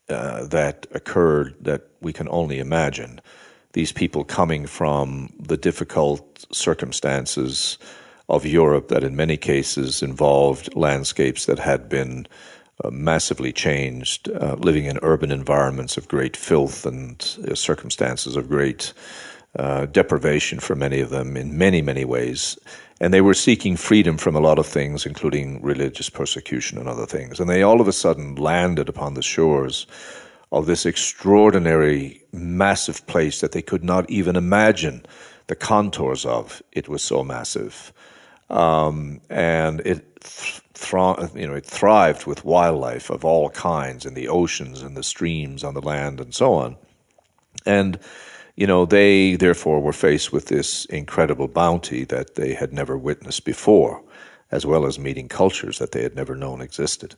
Speaker 4: that occurred that we can only imagine. These people coming from the difficult circumstances of Europe that in many cases involved landscapes that had been massively changed, living in urban environments of great filth and circumstances of great deprivation for many of them in many, many ways. And they were seeking freedom from a lot of things, including religious persecution and other things. And they all of a sudden landed upon the shores of this extraordinary, massive place that they could not even imagine the contours of. It was so massive. And it thrived with wildlife of all kinds in the oceans and the streams, on the land, and so on. And they therefore were faced with this incredible bounty that they had never witnessed before, as well as meeting cultures that they had never known existed.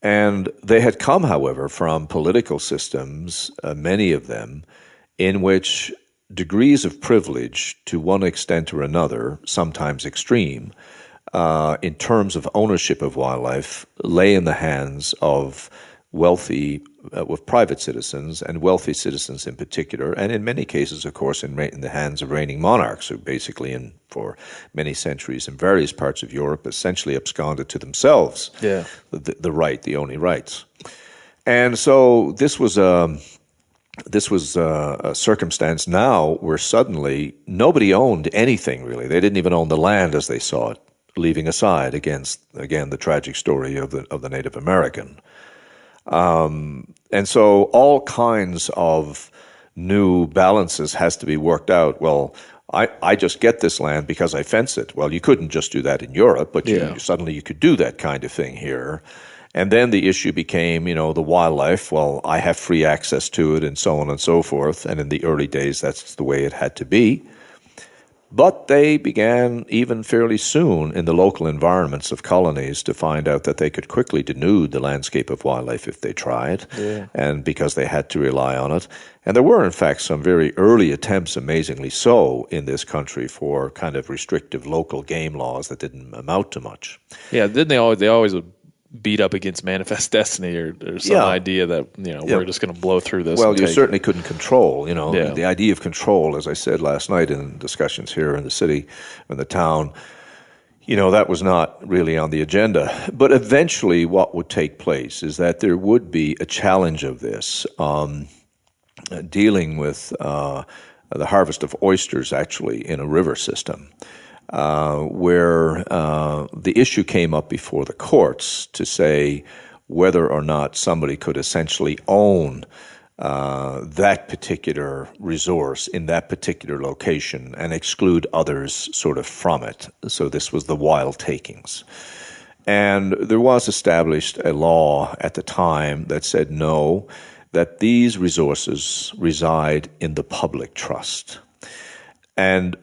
Speaker 4: And they had come, however, from political systems, many of them, in which degrees of privilege, to one extent or another, sometimes extreme, in terms of ownership of wildlife, lay in the hands of wealthy, with private citizens, and wealthy citizens in particular, and in many cases, of course, in the hands of reigning monarchs, who basically, for many centuries in various parts of Europe, essentially absconded to themselves the only rights. And so this was a circumstance now where suddenly nobody owned anything, really. They didn't even own the land as they saw it, leaving aside, again, the tragic story of the Native American. And so all kinds of new balances has to be worked out. Well, I just get this land because I fence it. Well, you couldn't just do that in Europe, but suddenly you could do that kind of thing here. And then the issue became, the wildlife. Well, I have free access to it, and so on and so forth. And in the early days, that's the way it had to be. But they began, even fairly soon, in the local environments of colonies to find out that they could quickly denude the landscape of wildlife if they tried, and because they had to rely on it. And there were, in fact, some very early attempts, amazingly so, in this country for kind of restrictive local game laws that didn't amount to much.
Speaker 3: Yeah, didn't they always would beat up against manifest destiny or some idea that we're just going to blow through this.
Speaker 4: Well, you certainly couldn't control. The idea of control, as I said last night in discussions here in the city, in the town, that was not really on the agenda. But eventually, what would take place is that there would be a challenge of this, dealing with the harvest of oysters, actually, in a river system. Where the issue came up before the courts to say whether or not somebody could essentially own that particular resource in that particular location and exclude others sort of from it. So this was the wild takings. And there was established a law at the time that said no, that these resources reside in the public trust. And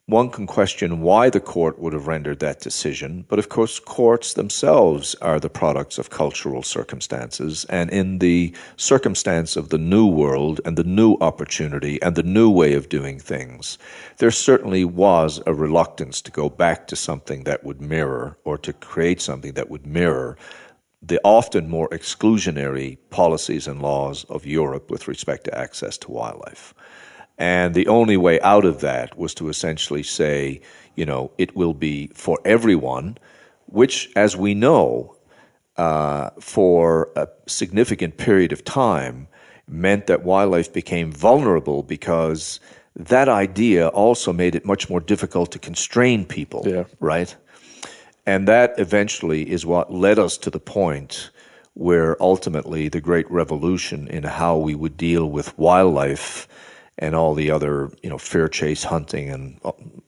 Speaker 4: one can question why the court would have rendered that decision, but of course courts themselves are the products of cultural circumstances, and in the circumstance of the new world and the new opportunity and the new way of doing things, there certainly was a reluctance to go back to something that would mirror, or to create something that would mirror, the often more exclusionary policies and laws of Europe with respect to access to wildlife. And the only way out of that was to essentially say, it will be for everyone, which, as we know, for a significant period of time meant that wildlife became vulnerable because that idea also made it much more difficult to constrain people, right? And that eventually is what led us to the point where ultimately the great revolution in how we would deal with wildlife and all the other, fair chase hunting and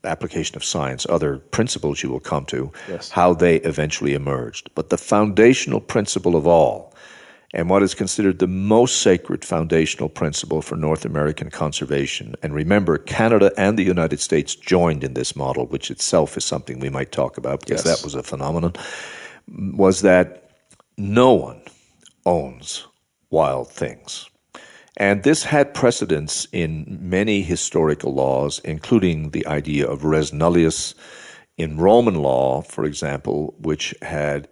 Speaker 4: application of science, other principles you will come to, how they eventually emerged. But the foundational principle of all, and what is considered the most sacred foundational principle for North American conservation, and remember, Canada and the United States joined in this model, which itself is something we might talk about because that was a phenomenon, was that no one owns wild things. And this had precedence in many historical laws, including the idea of res nullius in Roman law, for example, which had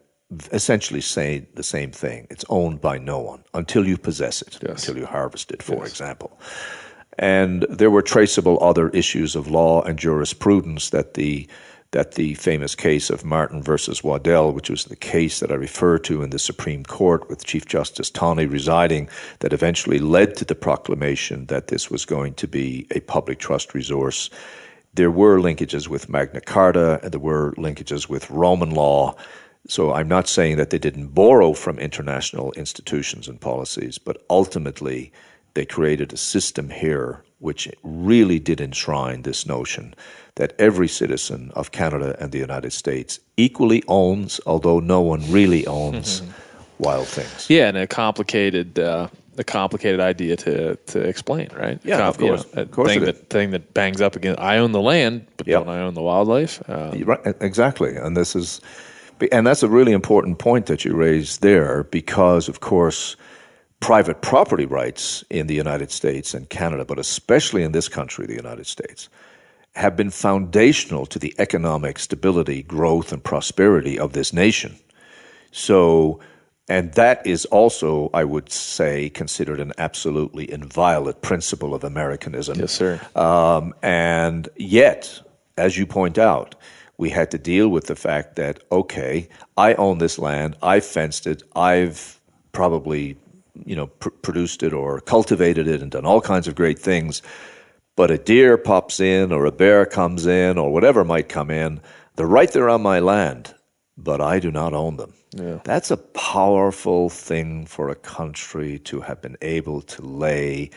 Speaker 4: essentially say the same thing. It's owned by no one until you possess it, until you harvest it, for example. And there were traceable other issues of law and jurisprudence that the famous case of Martin versus Waddell, which was the case that I refer to in the Supreme Court with Chief Justice Taney residing, that eventually led to the proclamation that this was going to be a public trust resource. There were linkages with Magna Carta, and there were linkages with Roman law. So I'm not saying that they didn't borrow from international institutions and policies, but ultimately they created a system here which really did enshrine this notion that every citizen of Canada and the United States equally owns, although no one really owns, wild things.
Speaker 3: Yeah, and a complicated idea to explain, right?
Speaker 4: Yeah, of course.
Speaker 3: Thing that bangs up against, I own the land, but don't I own the wildlife?
Speaker 4: Right, exactly. And that's a really important point that you raised there because, of course, private property rights in the United States and Canada, but especially in this country, the United States, have been foundational to the economic stability, growth, and prosperity of this nation. So, and that is also, I would say, considered an absolutely inviolate principle of Americanism.
Speaker 3: Yes, sir.
Speaker 4: And yet, as you point out, we had to deal with the fact that, okay, I own this land, I've fenced it, I've probably produced it or cultivated it and done all kinds of great things, but a deer pops in or a bear comes in or whatever might come in, they're right there on my land, but I do not own them. Yeah. That's a powerful thing for a country to have been able to lay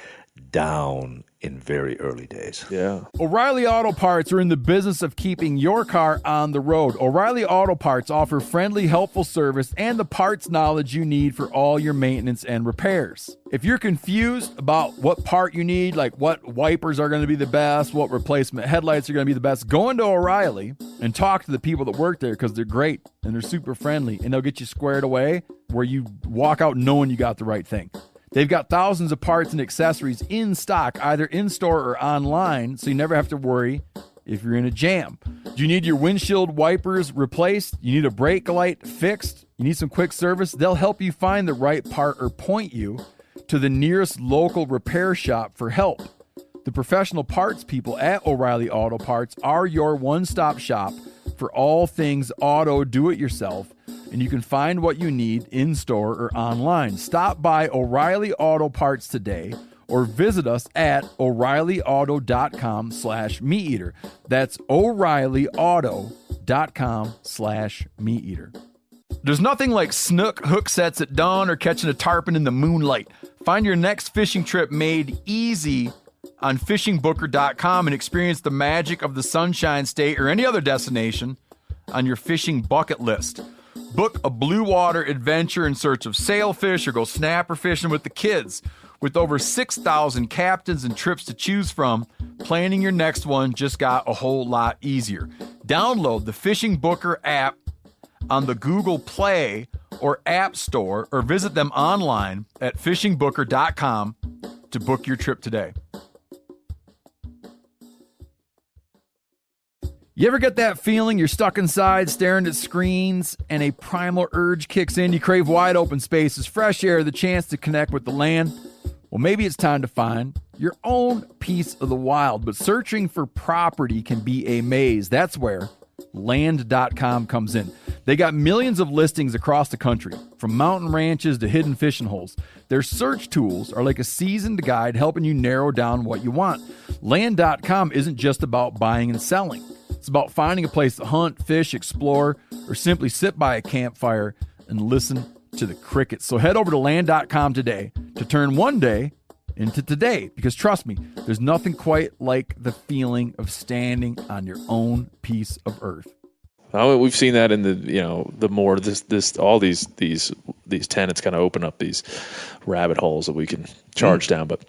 Speaker 4: down in very early days.
Speaker 2: Yeah. O'Reilly Auto Parts are in the business of keeping your car on the road. O'Reilly Auto Parts offer friendly, helpful service and the parts knowledge you need for all your maintenance and repairs. If you're confused about what part you need, like what wipers are going to be the best, what replacement headlights are going to be the best, go into O'Reilly and talk to the people that work there because they're great and they're super friendly and they'll get you squared away where you walk out knowing you got the right thing. They've got thousands of parts and accessories in stock, either in-store or online, so you never have to worry if you're in a jam. Do you need your windshield wipers replaced? You need a brake light fixed? You need some quick service? They'll help you find the right part or point you to the nearest local repair shop for help. The professional parts people at O'Reilly Auto Parts are your one-stop shop for all things auto do-it-yourself, and you can find what you need in-store or online. Stop by O'Reilly Auto Parts today or visit us at O'ReillyAuto.com/MeatEater. That's O'ReillyAuto.com/MeatEater. There's nothing like snook hook sets at dawn or catching a tarpon in the moonlight. Find your next fishing trip made easy on fishingbooker.com and experience the magic of the Sunshine State or any other destination on your fishing bucket list. Book a blue water adventure in search of sailfish or go snapper fishing with the kids. With over 6,000 captains and trips to choose from, planning your next one just got a whole lot easier. Download the Fishing Booker app on the Google Play or App Store or visit them online at fishingbooker.com to book your trip today. You ever get that feeling you're stuck inside staring at screens and a primal urge kicks in? You crave wide open spaces, fresh air, the chance to connect with the land. Well, maybe it's time to find your own piece of the wild, but searching for property can be a maze. That's where land.com comes in. They got millions of listings across the country, from mountain ranches to hidden fishing holes. Their search tools are like a seasoned guide helping you narrow down what you want. Land.com isn't just about buying and selling. It's about finding a place to hunt, fish, explore, or simply sit by a campfire and listen to the crickets. So head over to land.com today to turn one day into today, because trust me, there's nothing quite like the feeling of standing on your own piece of earth.
Speaker 3: Well, we've seen that in the more all these tenants kind of open up these rabbit holes that we can charge down, but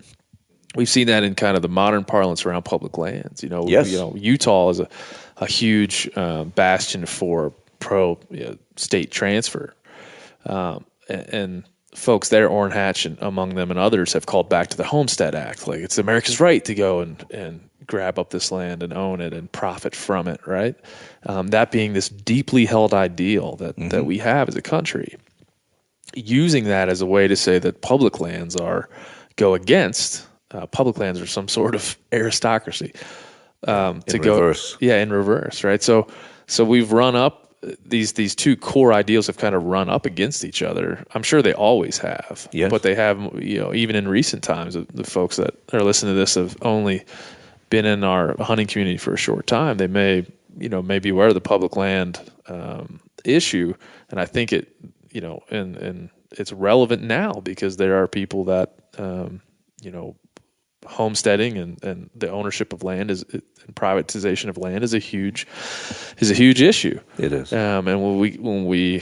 Speaker 3: we've seen that in kind of the modern parlance around public lands.
Speaker 4: Yes.
Speaker 3: Utah is a huge bastion for pro state transfer, and folks there, Orrin Hatch and among them and others, have called back to the Homestead Act, like it's America's right to go and grab up this land and own it and profit from it, right? That being this deeply held ideal that we have as a country, using that as a way to say that public lands are some sort of aristocracy. In reverse, right? So we've run up these two core ideals have kind of run up against each other. I'm sure they always have, but they have, even in recent times, the folks that are listening to this have only been in our hunting community for a short time. They may be aware of the public land issue, and I think it, and it's relevant now because there are people that, homesteading and the ownership of land and privatization of land is a huge issue.
Speaker 4: It is.
Speaker 3: And when we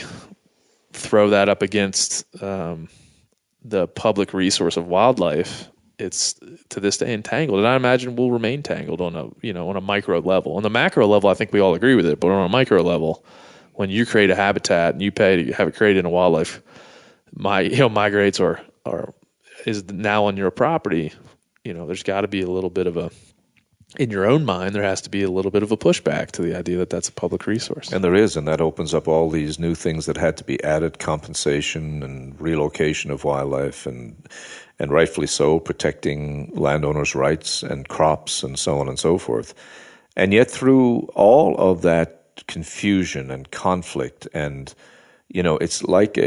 Speaker 3: throw that up against the public resource of wildlife, it's to this day entangled, and I imagine will remain tangled on a micro level. On the macro level, I think we all agree with it, but on a micro level, when you create a habitat and you pay to have it created in a wildlife, migrates or is now on your property, there's got to be a little bit of in your own mind, there has to be a little bit of a pushback to the idea that that's a public resource.
Speaker 4: And there is, and that opens up all these new things that had to be added: compensation and relocation of wildlife, and rightfully so, protecting landowners' rights and crops and so on and so forth. And yet through all of that confusion and conflict, and it's like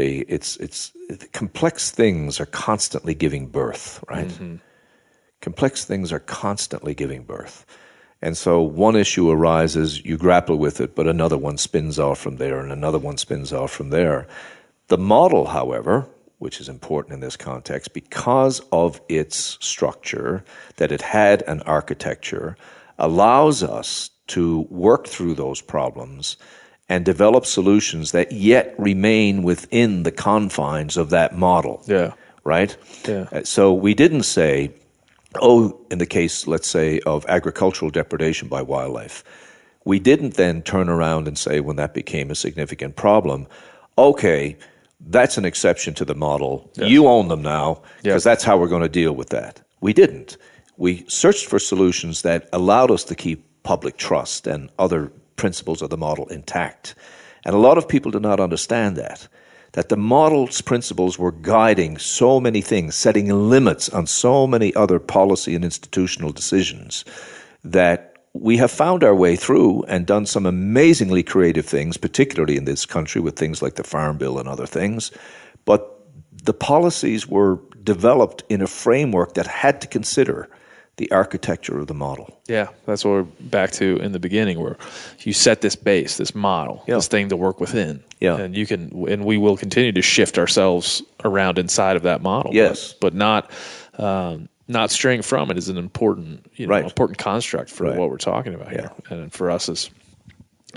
Speaker 4: complex things are constantly giving birth, right? Mm-hmm. Complex things are constantly giving birth. And so one issue arises, you grapple with it, but another one spins off from there, and another one spins off from there. The model, however, which is important in this context, because of its structure, that it had an architecture, allows us to work through those problems and develop solutions that yet remain within the confines of that model.
Speaker 3: Yeah.
Speaker 4: Right?
Speaker 3: Yeah.
Speaker 4: So we didn't say, in the case, let's say, of agricultural depredation by wildlife, we didn't then turn around and say, when that became a significant problem, okay, that's an exception to the model. Yes. You own them now, because that's how we're going to deal with that. We didn't. We searched for solutions that allowed us to keep public trust and other principles of the model intact. And a lot of people do not understand that the model's principles were guiding so many things, setting limits on so many other policy and institutional decisions, that we have found our way through and done some amazingly creative things, particularly in this country with things like the Farm Bill and other things. But the policies were developed in a framework that had to consider the architecture of the model.
Speaker 3: Yeah, that's what we're back to in the beginning, where you set this base, this model, this thing to work within.
Speaker 4: Yeah.
Speaker 3: And we will continue to shift ourselves around inside of that model.
Speaker 4: Yes.
Speaker 3: But not straying from it is an important, important construct for what we're talking about here. And for us as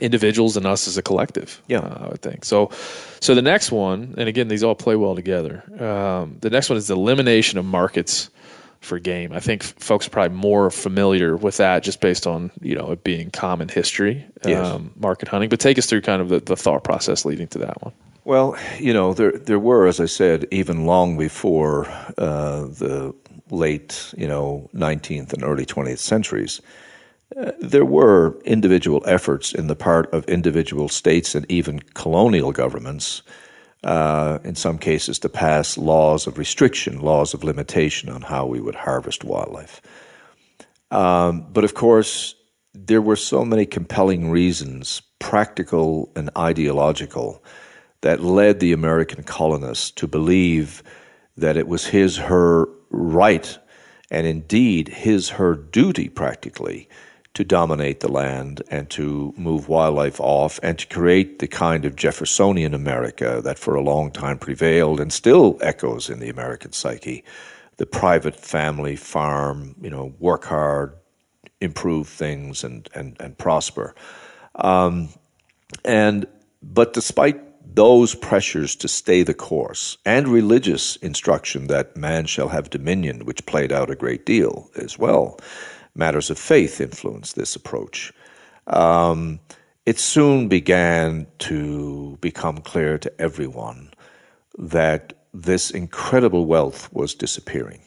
Speaker 3: individuals and us as a collective, I would think. So the next one, and again, these all play well together. The next one is the elimination of markets for game. I think folks are probably more familiar with that just based on, it being common history, market hunting. But take us through kind of the thought process leading to that one.
Speaker 4: Well, there were, as I said, even long before the late, 19th and early 20th centuries, there were individual efforts in the part of individual states and even colonial governments, in some cases, to pass laws of restriction, laws of limitation on how we would harvest wildlife. But of course, there were so many compelling reasons, practical and ideological, that led the American colonists to believe that it was her right, and indeed her duty practically, to dominate the land and to move wildlife off and to create the kind of Jeffersonian America that for a long time prevailed and still echoes in the American psyche. The private family farm, work hard, improve things and prosper. But despite those pressures to stay the course and religious instruction that man shall have dominion, which played out a great deal as well, matters of faith influenced this approach. It soon began to become clear to everyone that this incredible wealth was disappearing.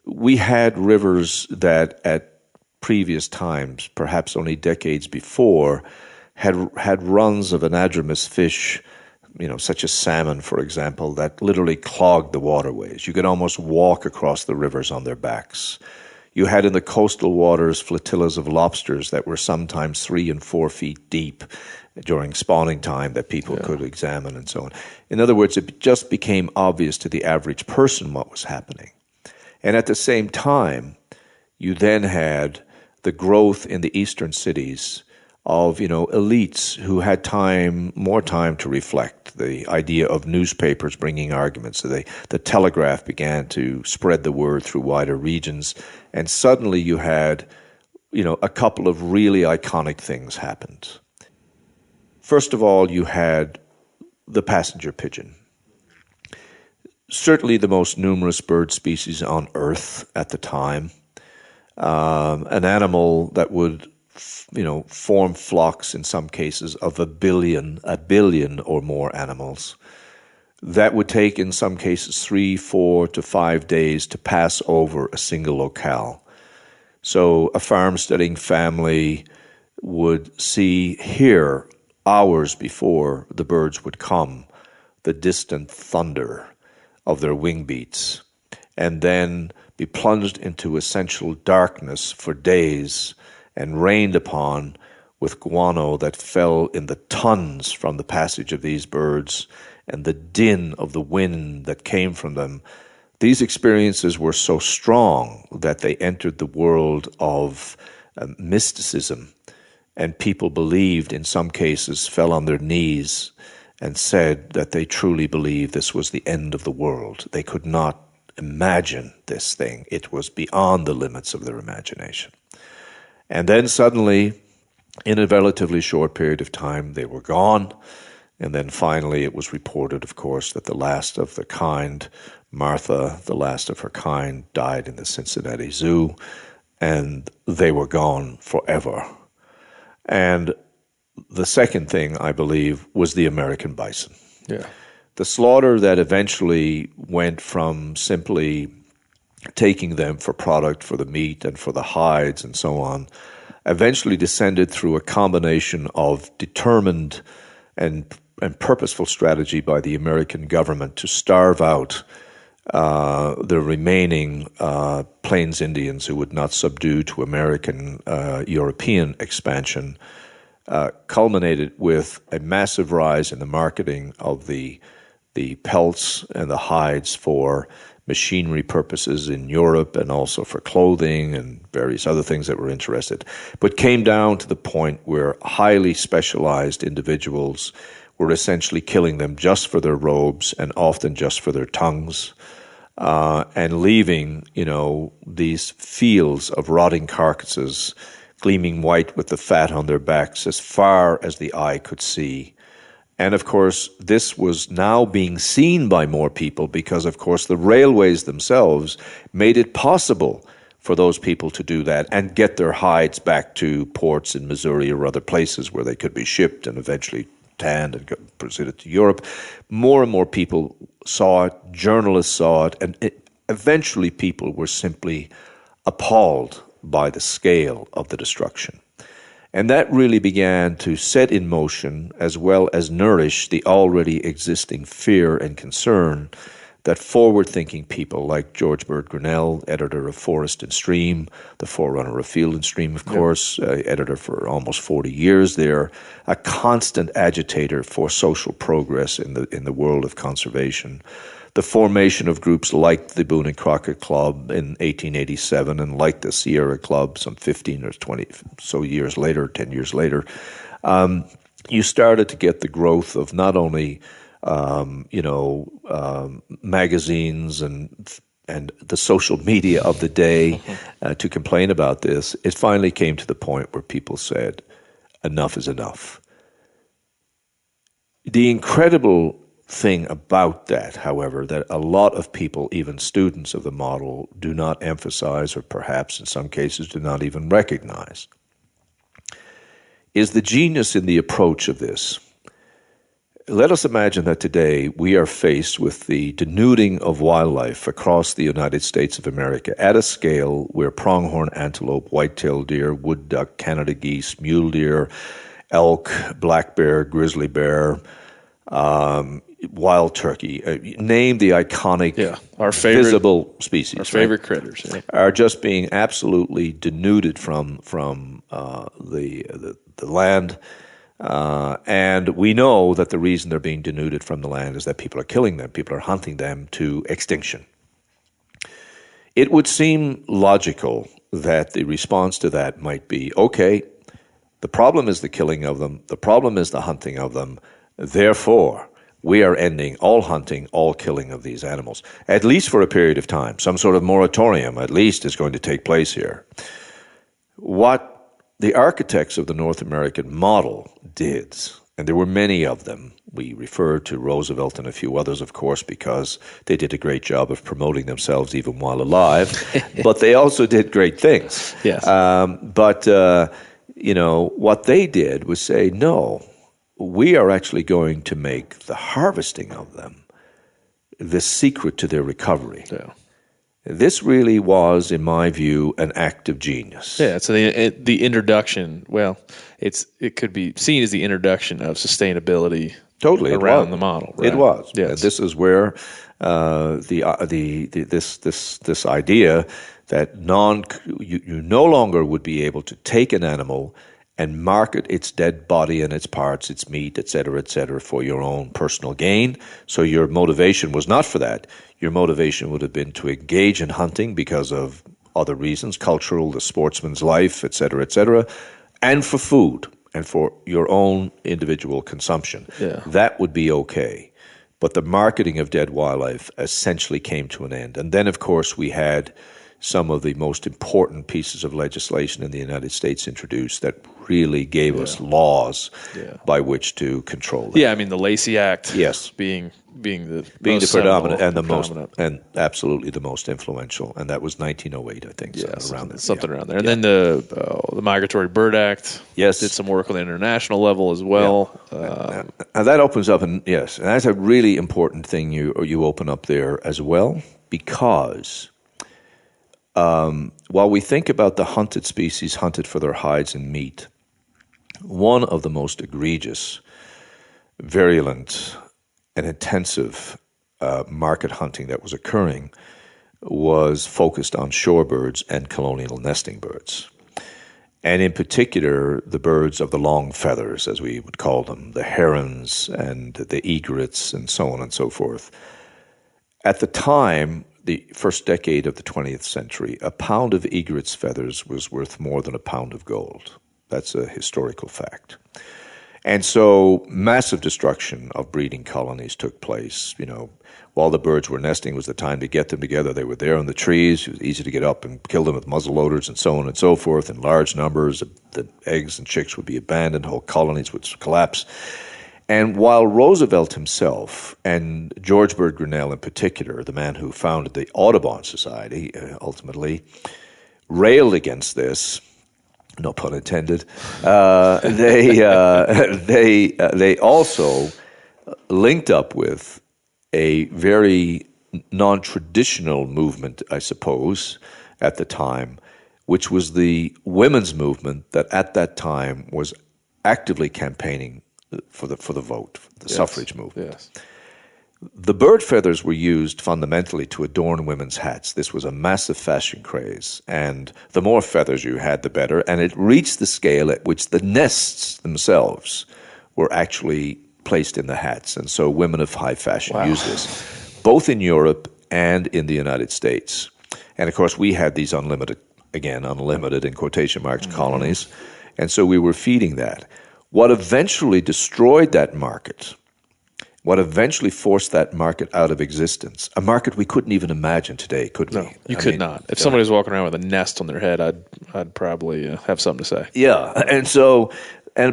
Speaker 4: We had rivers that at previous times, perhaps only decades before, had runs of anadromous fish, such as salmon, for example, that literally clogged the waterways. You could almost walk across the rivers on their backs. You had in the coastal waters flotillas of lobsters that were sometimes 3 and 4 feet deep during spawning time that people could examine and so on. In other words, it just became obvious to the average person what was happening. And at the same time, you then had the growth in the eastern cities of, elites who had more time to reflect. The idea of newspapers bringing arguments. So the telegraph began to spread the word through wider regions. And suddenly you had, a couple of really iconic things happened. First of all, you had the passenger pigeon. Certainly the most numerous bird species on Earth at the time. An animal that would form flocks in some cases of a billion or more animals. That would take in some cases 3, 4 to 5 days to pass over a single locale. So a farmsteading family would hear hours before the birds would come, the distant thunder of their wing beats, and then be plunged into essential darkness for days and rained upon with guano that fell in the tons from the passage of these birds and the din of the wind that came from them. These experiences were so strong that they entered the world of mysticism, and people believed, in some cases, fell on their knees and said that they truly believed this was the end of the world. They could not imagine this thing. It was beyond the limits of their imagination. And then suddenly, in a relatively short period of time, they were gone. And then finally it was reported, of course, that the last of the kind, Martha, the last of her kind, died in the Cincinnati Zoo, and they were gone forever. And the second thing, I believe, was the American bison.
Speaker 3: Yeah.
Speaker 4: The slaughter that eventually went from simply taking them for product, for the meat and for the hides and so on, eventually descended through a combination of determined and purposeful strategy by the American government to starve out the remaining Plains Indians who would not subdue to American European expansion, culminated with a massive rise in the marketing of the pelts and the hides for machinery purposes in Europe and also for clothing and various other things that were interested, but came down to the point where highly specialized individuals were essentially killing them just for their robes and often just for their tongues, and leaving, these fields of rotting carcasses gleaming white with the fat on their backs as far as the eye could see. And of course, this was now being seen by more people because, of course, the railways themselves made it possible for those people to do that and get their hides back to ports in Missouri or other places where they could be shipped and eventually tanned and proceeded to Europe. More and more people saw it, journalists saw it, and eventually people were simply appalled by the scale of the destruction. And that really began to set in motion, as well as nourish, the already existing fear and concern that forward-thinking people like George Bird Grinnell, editor of Forest and Stream, the forerunner of Field and Stream, of course, editor for almost 40 years there, a constant agitator for social progress in the world of conservation. The formation of groups like the Boone and Crockett Club in 1887 and like the Sierra Club some 15 or 20 so years later, 10 years later, you started to get the growth of not only magazines and the social media of the day to complain about this. It finally came to the point where people said, enough is enough. The incredible thing about that, however, that a lot of people, even students of the model, do not emphasize, or perhaps in some cases do not even recognize, is the genius in the approach of this. Let us imagine that today we are faced with the denuding of wildlife across the United States of America at a scale where pronghorn antelope, white-tailed deer, wood duck, Canada geese, mule deer, elk, black bear, grizzly bear, wild turkey, name the iconic,
Speaker 3: our favorite,
Speaker 4: visible species.
Speaker 3: Our favorite critters. Yeah.
Speaker 4: Are just being absolutely denuded from the land. And we know that the reason they're being denuded from the land is that people are killing them. People are hunting them to extinction. It would seem logical that the response to that might be, okay, the problem is the killing of them. The problem is the hunting of them. Therefore, we are ending all hunting, all killing of these animals, at least for a period of time. Some sort of moratorium, at least, is going to take place here. What the architects of the North American model did, and there were many of them. We refer to Roosevelt and a few others, of course, because they did a great job of promoting themselves even while alive, but they also did great things.
Speaker 3: Yes.
Speaker 4: What they did was say, no, we are actually going to make the harvesting of them the secret to their recovery.
Speaker 3: Yeah.
Speaker 4: This really was, in my view, an act of genius.
Speaker 3: Yeah, so the introduction, it could be seen as the introduction of sustainability around the model. Right?
Speaker 4: It was.
Speaker 3: Yes.
Speaker 4: And this is where this idea that you no longer would be able to take an animal and market its dead body and its parts, its meat, et cetera, for your own personal gain. So your motivation was not for that. Your motivation would have been to engage in hunting because of other reasons, cultural, the sportsman's life, et cetera, and for food and for your own individual consumption.
Speaker 3: Yeah.
Speaker 4: That would be okay. But the marketing of dead wildlife essentially came to an end. And then, of course, we had some of the most important pieces of legislation in the United States introduced that really gave us laws by which to control that.
Speaker 3: Yeah, I mean the Lacey Act.
Speaker 4: Yes,
Speaker 3: being the
Speaker 4: predominant and the most and absolutely the most influential, and that was 1908, I think.
Speaker 3: Something around there. And then the Migratory Bird Act.
Speaker 4: Yes,
Speaker 3: did some work on the international level as well.
Speaker 4: Yeah. And that opens up, and that's a really important thing you open up there as well, because while we think about the hunted species hunted for their hides and meat, one of the most egregious, virulent, and intensive market hunting that was occurring was focused on shorebirds and colonial nesting birds. And in particular, the birds of the long feathers, as we would call them, the herons and the egrets and so on and so forth. At the time, the first decade of the 20th century, a pound of egret's feathers was worth more than a pound of gold. That's a historical fact. And so massive destruction of breeding colonies took place. While the birds were nesting was the time to get them together. They were there in the trees. It was easy to get up and kill them with muzzle loaders and so on and so forth in large numbers. The eggs and chicks would be abandoned. Whole colonies would collapse. And while Roosevelt himself, and George Bird Grinnell in particular, the man who founded the Audubon Society, ultimately railed against this, no pun intended, they also linked up with a very non-traditional movement, I suppose, at the time, which was the women's movement that at that time was actively campaigning for the vote, the suffrage movement.
Speaker 3: Yes.
Speaker 4: The bird feathers were used fundamentally to adorn women's hats. This was a massive fashion craze, and the more feathers you had, the better. And it reached the scale at which the nests themselves were actually placed in the hats. And so women of high fashion used this, both in Europe and in the United States. And of course, we had these unlimited in quotation marks, colonies. And so we were feeding that. What eventually destroyed that market, what eventually forced that market out of existence, a market we couldn't even imagine today, could we?
Speaker 3: No, you could not. If somebody was walking around with a nest on their head, I'd probably have something to say.
Speaker 4: Yeah,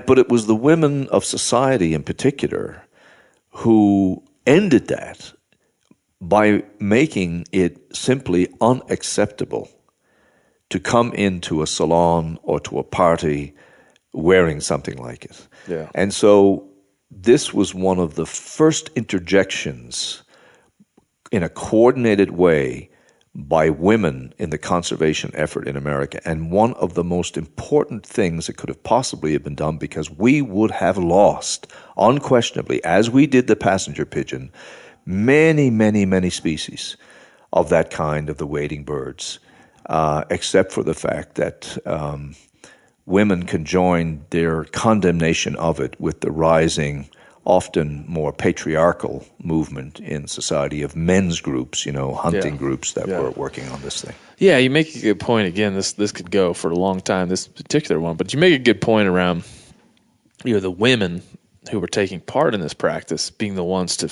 Speaker 4: but it was the women of society in particular who ended that by making it simply unacceptable to come into a salon or to a party wearing something like it.
Speaker 3: Yeah.
Speaker 4: And so this was one of the first interjections in a coordinated way by women in the conservation effort in America, and one of the most important things that could have possibly have been done, because we would have lost, unquestionably, as we did the passenger pigeon, many, many, many species of that kind, of the wading birds, except for the fact that women conjoined their condemnation of it with the rising, often more patriarchal movement in society of men's groups, hunting groups that were working on this thing.
Speaker 3: Yeah, you make a good point. Again, this could go for a long time, this particular one, but you make a good point around the women who were taking part in this practice being the ones to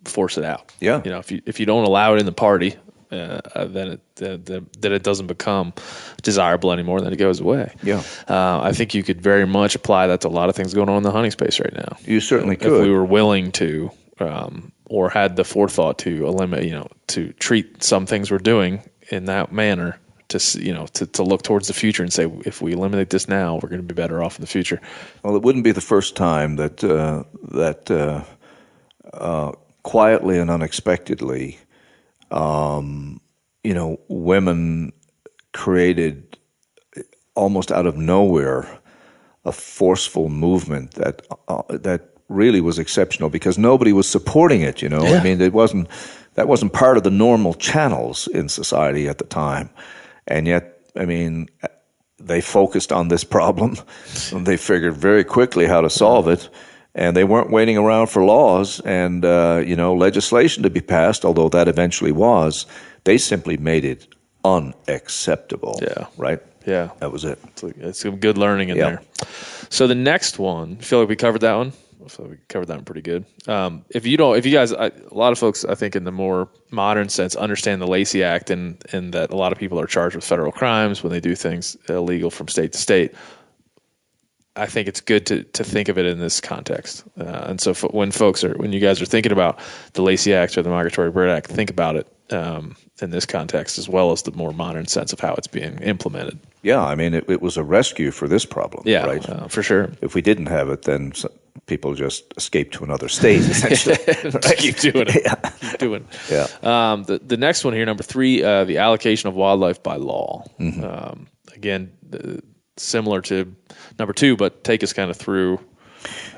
Speaker 3: force it out.
Speaker 4: Yeah.
Speaker 3: If you don't allow it in the party, then it doesn't become desirable anymore, then it goes away.
Speaker 4: Yeah.
Speaker 3: I think you could very much apply that to a lot of things going on in the hunting space right now.
Speaker 4: You certainly could.
Speaker 3: If we were willing to, or had the forethought to eliminate, to treat some things we're doing in that manner, to look towards the future and say, if we eliminate this now, we're going to be better off in the future.
Speaker 4: Well, it wouldn't be the first time that quietly and unexpectedly, women created almost out of nowhere a forceful movement that really was exceptional, because nobody was supporting it. Yeah. I mean, that wasn't part of the normal channels in society at the time, and yet, I mean, they focused on this problem, and they figured very quickly how to solve it. And they weren't waiting around for laws and legislation to be passed, although that eventually was. They simply made it unacceptable. Yeah. Right?
Speaker 3: Yeah.
Speaker 4: That was it.
Speaker 3: It's some good learning in there. So the next one, you feel like we covered that one? I feel like we covered that one pretty good. If you guys, a lot of folks, I think in the more modern sense, understand the Lacey Act and that a lot of people are charged with federal crimes when they do things illegal from state to state. I think it's good to think of it in this context. And so when you guys are thinking about the Lacey Act or the Migratory Bird Act, think about it in this context as well as the more modern sense of how it's being implemented. Yeah,
Speaker 4: I mean, it was a rescue for this problem, right?
Speaker 3: For sure.
Speaker 4: If we didn't have it, then people just escape to another state, essentially. Right?
Speaker 3: Keep doing it.
Speaker 4: Yeah.
Speaker 3: Keep doing it.
Speaker 4: Yeah.
Speaker 3: The next one here, number 3, the allocation of wildlife by law.
Speaker 4: Mm-hmm.
Speaker 3: Again, similar to number 2, but take us kind of through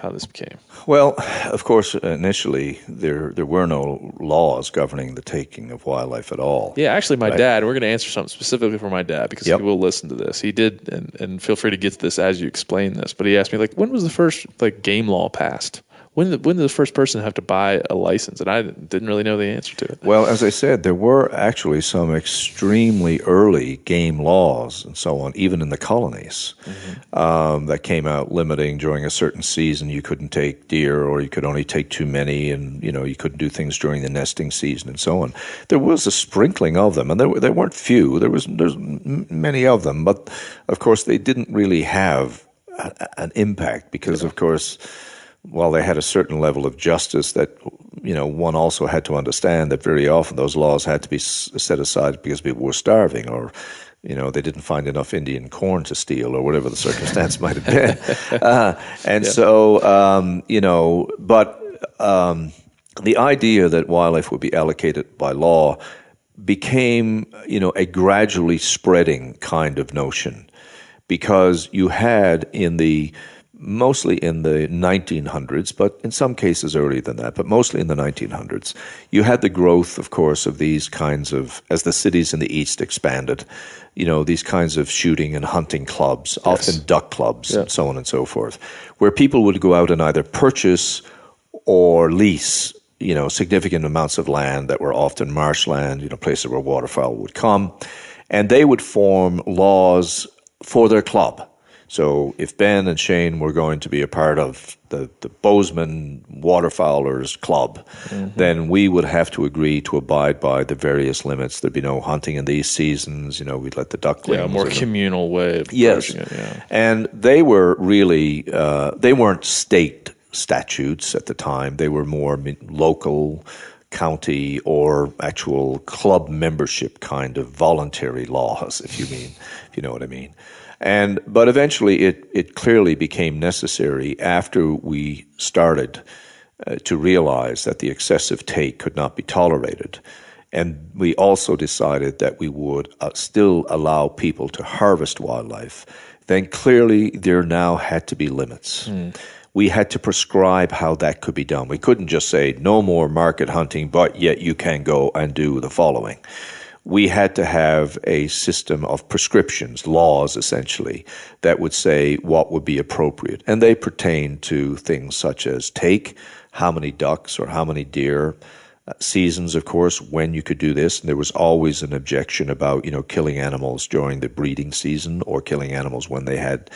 Speaker 3: how this became.
Speaker 4: Well, of course, initially there were no laws governing the taking of wildlife at all.
Speaker 3: Yeah, actually, my dad, we're going to answer something specifically for my dad because he will listen to this. He did, and feel free to get to this as you explain this, but he asked me, when was the first game law passed? When did the first person have to buy a license? And I didn't really know the answer to it.
Speaker 4: Well, as I said, there were actually some extremely early game laws and so on, even in the colonies, that came out limiting during a certain season. You couldn't take deer, or you could only take too many, and you couldn't do things during the nesting season and so on. There was a sprinkling of them, and there weren't few. There's many of them, but of course they didn't really have an impact because, of course, while they had a certain level of justice, that one also had to understand that very often those laws had to be set aside because people were starving, or they didn't find enough Indian corn to steal, or whatever the circumstance might have been. So but the idea that wildlife would be allocated by law became a gradually spreading kind of notion, because you had in the mostly in the 1900s, but in some cases earlier than that, but mostly in the 1900s. You had the growth, of course, of these kinds of, as the cities in the East expanded, these kinds of shooting and hunting clubs, often duck clubs, and so on and so forth, where people would go out and either purchase or lease, significant amounts of land that were often marshland, places where waterfowl would come, and they would form laws for their club. So if Ben and Shane were going to be a part of the Bozeman Waterfowlers Club, then we would have to agree to abide by the various limits. There'd be no hunting in these seasons. We'd let the ducklings.
Speaker 3: Yeah, a more communal way of approaching it. Yeah.
Speaker 4: And they were really, they weren't state statutes at the time. They were more local, county, or actual club membership kind of voluntary laws, if you know what I mean. But eventually it clearly became necessary after we started to realize that the excessive take could not be tolerated. And we also decided that we would still allow people to harvest wildlife. Then clearly there now had to be limits. We had to prescribe how that could be done. We couldn't just say no more market hunting, but yet you can go and do the following. We had to have a system of prescriptions, laws essentially, that would say what would be appropriate. And they pertain to things such as take, how many ducks or how many deer, seasons, of course, when you could do this. And there was always an objection about, killing animals during the breeding season or killing animals when they had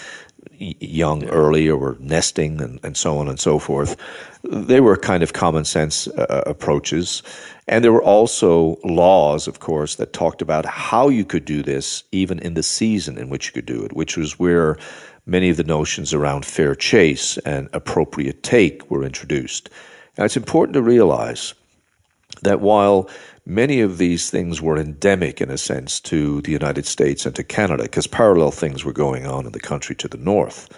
Speaker 4: young early or were nesting and so on and so forth. They were kind of common sense approaches. And there were also laws, of course, that talked about how you could do this even in the season in which you could do it, which was where many of the notions around fair chase and appropriate take were introduced. Now, it's important to realize that while many of these things were endemic, in a sense, to the United States and to Canada, because parallel things were going on in the country to the north,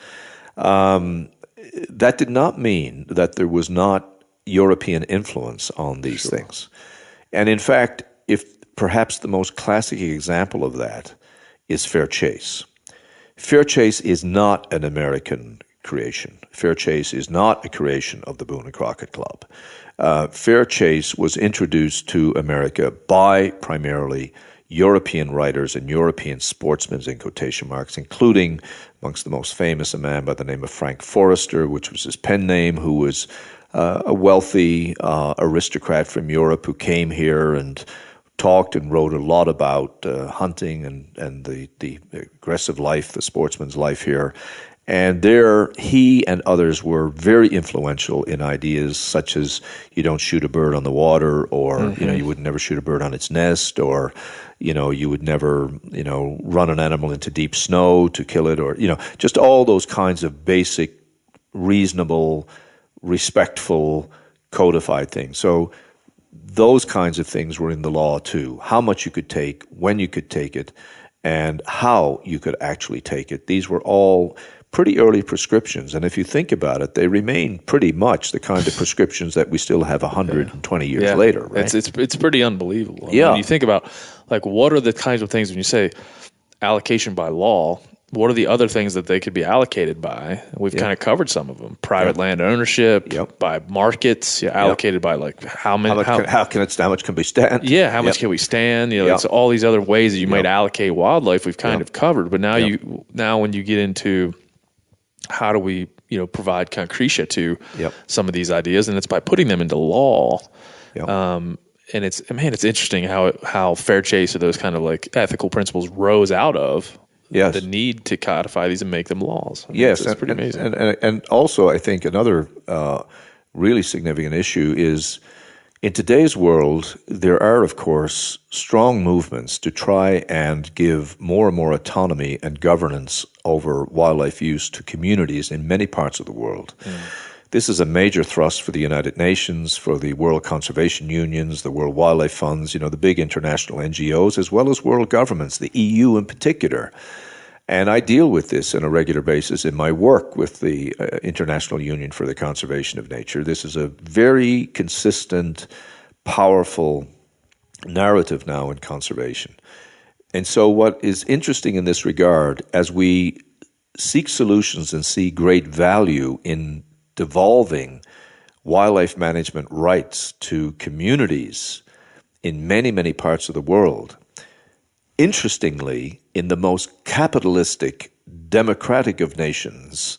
Speaker 4: that did not mean that there was not European influence on these things. And in fact, if perhaps the most classic example of that is fair chase. Fair chase is not an American creation. Fair chase is not a creation of the Boone and Crockett Club. Fair chase was introduced to America by primarily European writers and European sportsmen, in quotation marks, including amongst the most famous a man by the name of Frank Forrester, which was his pen name, who was a wealthy aristocrat from Europe who came here and talked and wrote a lot about hunting and the aggressive life, the sportsman's life here. And there, he and others were very influential in ideas such as you don't shoot a bird on the water, or you would never shoot a bird on its nest, or you would never run an animal into deep snow to kill it, or just all those kinds of basic, reasonable, respectful, codified things. So those kinds of things were in the law too. How much you could take, when you could take it, and how you could actually take it. These were all pretty early prescriptions, and if you think about it, they remain pretty much the kind of prescriptions that we still have 120 years later, right?
Speaker 3: It's pretty unbelievable.
Speaker 4: Yeah.
Speaker 3: When you think about, what are the kinds of things, when you say allocation by law, what are the other things that they could be allocated by? We've kind of covered some of them. Private land ownership, by markets, allocated by how many. How
Speaker 4: much can we stand?
Speaker 3: Yeah, how much can we stand? It's all these other ways that you might allocate wildlife. We've kind of covered, but now when you get into how do we provide concretia to some of these ideas, and it's by putting them into law. And it's interesting how fair chase or those kind of ethical principles rose out of the need to codify these and make them laws. It's pretty amazing.
Speaker 4: And also, I think another really significant issue is, in today's world, there are, of course, strong movements to try and give more and more autonomy and governance over wildlife use to communities in many parts of the world. This is a major thrust for the United Nations, for the World Conservation Unions, the World Wildlife Funds, the big international NGOs, as well as world governments, the EU in particular. And I deal with this on a regular basis in my work with the International Union for the Conservation of Nature. This is a very consistent, powerful narrative now in conservation. And so what is interesting in this regard, as we seek solutions and see great value in devolving wildlife management rights to communities in many, many parts of the world. Interestingly, in the most capitalistic, democratic of nations,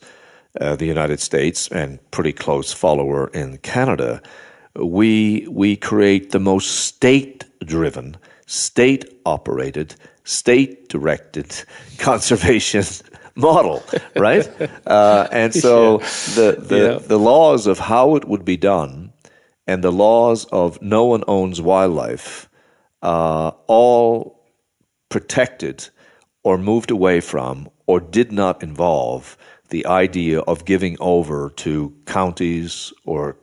Speaker 4: the United States, and pretty close follower in Canada, we create the most state-driven, state-operated, state-directed conservation model, right? And so the laws of how it would be done and the laws of no one owns wildlife all protected or moved away from or did not involve the idea of giving over to counties or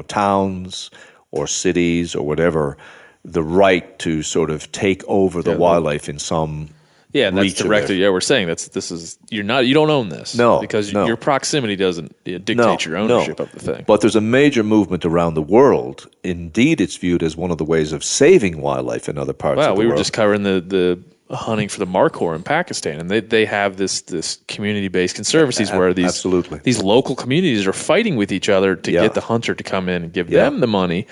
Speaker 4: towns or cities or whatever the right to sort of take over the wildlife in some
Speaker 3: that's directly. Yeah, we're saying you don't own this.
Speaker 4: No,
Speaker 3: because your proximity doesn't dictate your ownership of the thing.
Speaker 4: But there's a major movement around the world. Indeed, it's viewed as one of the ways of saving wildlife in other parts of the world.
Speaker 3: We were just covering the hunting for the markhor in Pakistan, and they have this community-based conservancies where these local communities are fighting with each other to get the hunter to come in and give them the money.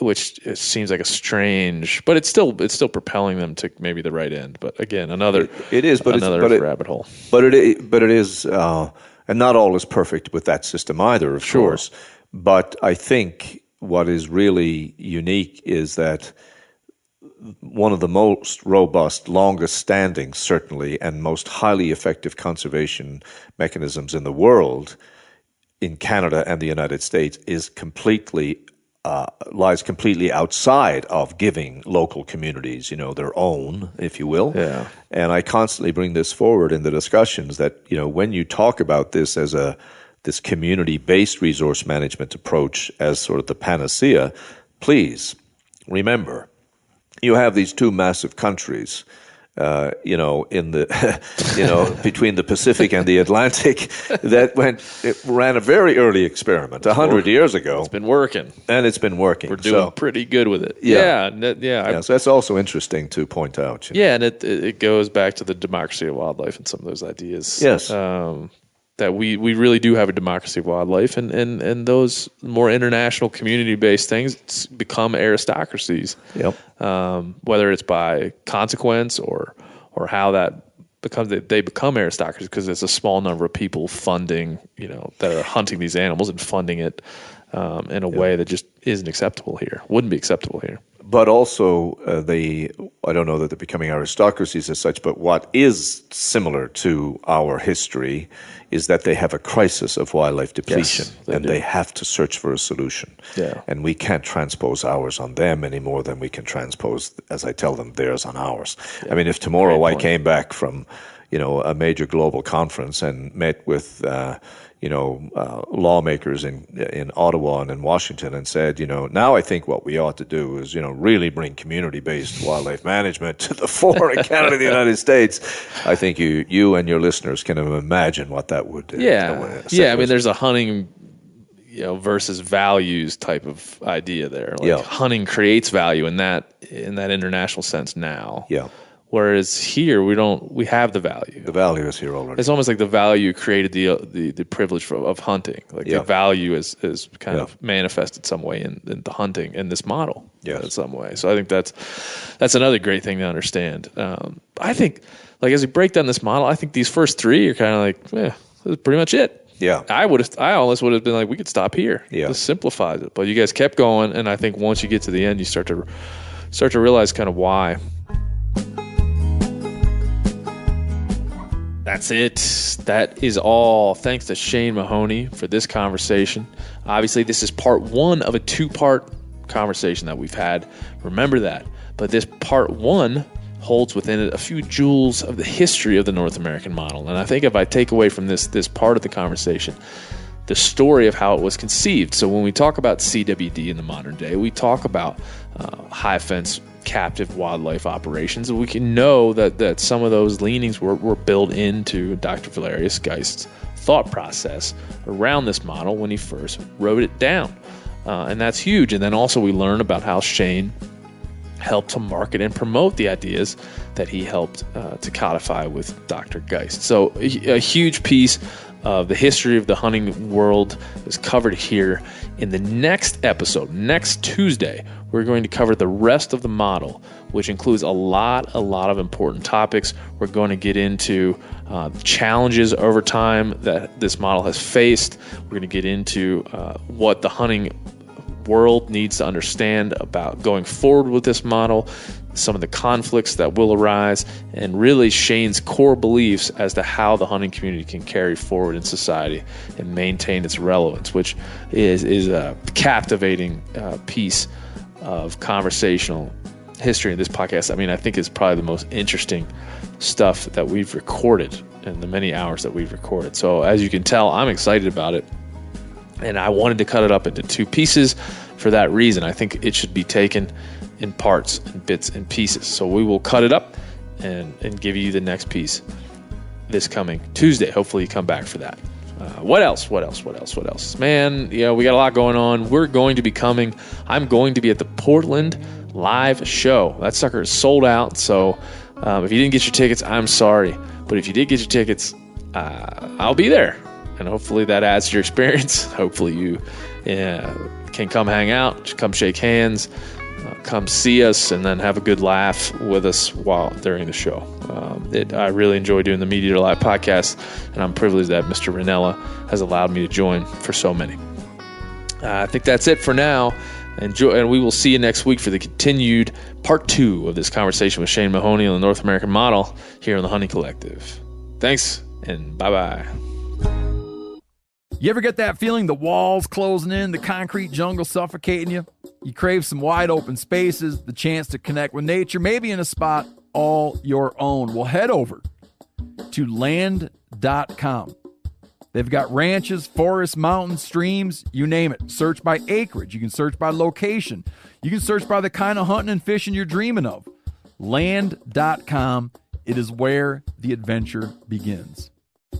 Speaker 3: Which it seems like a strange, but it's still propelling them to maybe the right end. But again, another rabbit hole.
Speaker 4: But it is, and not all is perfect with that system either, of course. But I think what is really unique is that one of the most robust, longest standing, certainly, and most highly effective conservation mechanisms in the world, in Canada and the United States, is lies completely outside of giving local communities, their own, if you will.
Speaker 3: Yeah.
Speaker 4: And I constantly bring this forward in the discussions that, when you talk about this as this community-based resource management approach as sort of the panacea, please remember, you have these two massive countries, in the, between the Pacific and the Atlantic, that ran a very early experiment 100 years ago.
Speaker 3: It's been working.
Speaker 4: And it's been working.
Speaker 3: We're doing pretty good with it.
Speaker 4: So that's also interesting to point out.
Speaker 3: And it goes back to the democracy of wildlife and some of those ideas.
Speaker 4: Yes.
Speaker 3: That we really do have a democracy of wildlife, and those more international community-based things become aristocracies.
Speaker 4: Yep.
Speaker 3: Whether it's by consequence or how that becomes, they become aristocracies because it's a small number of people funding, that are hunting these animals and funding it in a way that just isn't acceptable here, wouldn't be acceptable here.
Speaker 4: But also, I don't know that they're becoming aristocracies as such, but what is similar to our history is that they have a crisis of wildlife depletion, and they have to search for a solution.
Speaker 3: Yeah.
Speaker 4: And we can't transpose ours on them any more than we can transpose, as I tell them, theirs on ours. Yeah. I mean, if tomorrow I came back from, a major global conference and met with lawmakers in Ottawa and in Washington and said, now I think what we ought to do is, really bring community-based wildlife management to the fore in Canada and the United States. I think you and your listeners can imagine what that would do.
Speaker 3: I mean, there's a hunting, versus values type of idea there. Hunting creates value in that international sense now.
Speaker 4: Yeah.
Speaker 3: Whereas here we have the value.
Speaker 4: The value is here already.
Speaker 3: It's almost like the value created the privilege of hunting. The value is kind of manifested some way in the hunting in this model in some way. So I think that's another great thing to understand. I think as we break down this model, I think these first three are kind of this is pretty much it.
Speaker 4: Yeah.
Speaker 3: I almost would have been we could stop here. Yeah. This simplifies it. But you guys kept going, and I think once you get to the end, you start to realize kind of why. That's it. That is all. Thanks to Shane Mahoney for this conversation. Obviously, this is part one of a two-part conversation that we've had. Remember that. But this part one holds within it a few jewels of the history of the North American model. And I think if I take away from this part of the conversation, the story of how it was conceived. So when we talk about CWD in the modern day, we talk about high fence captive wildlife operations, and we can know that some of those leanings were built into Dr. Valerius Geist's thought process around this model when he first wrote it down. And that's huge. And then also we learn about how Shane help to market and promote the ideas that he helped to codify with Dr. Geist. So a huge piece of the history of the hunting world is covered here. In the next episode, next Tuesday, we're going to cover the rest of the model, which includes a lot of important topics. We're going to get into challenges over time that this model has faced. We're going to get into what the hunting world needs to understand about going forward with this model, some of the conflicts that will arise, and really Shane's core beliefs as to how the hunting community can carry forward in society and maintain its relevance, which is a captivating piece of conversational history in this podcast. I mean, I think it's probably the most interesting stuff that we've recorded in the many hours that we've recorded. So as you can tell, I'm excited about it. And I wanted to cut it up into two pieces for that reason. I think it should be taken in parts and bits and pieces. So we will cut it up and give you the next piece this coming Tuesday. Hopefully you come back for that. What else? Man, we got a lot going on. I'm going to be at the Portland live show. That sucker is sold out. So if you didn't get your tickets, I'm sorry. But if you did get your tickets, I'll be there. And hopefully that adds to your experience. Hopefully you can come hang out, come shake hands, come see us, and then have a good laugh with us during the show. I really enjoy doing the Media Live podcast, and I'm privileged that Mr. Ranella has allowed me to join for so many. I think that's it for now. Enjoy, and we will see you next week for the continued part 2 of this conversation with Shane Mahoney on the North American model here on the Hunting Collective. Thanks, and bye-bye.
Speaker 2: You ever get that feeling the walls closing in, the concrete jungle suffocating you? You crave some wide open spaces, the chance to connect with nature, maybe in a spot all your own. Well, head over to land.com. They've got ranches, forests, mountains, streams, you name it. Search by acreage. You can search by location. You can search by the kind of hunting and fishing you're dreaming of. Land.com. It is where the adventure begins.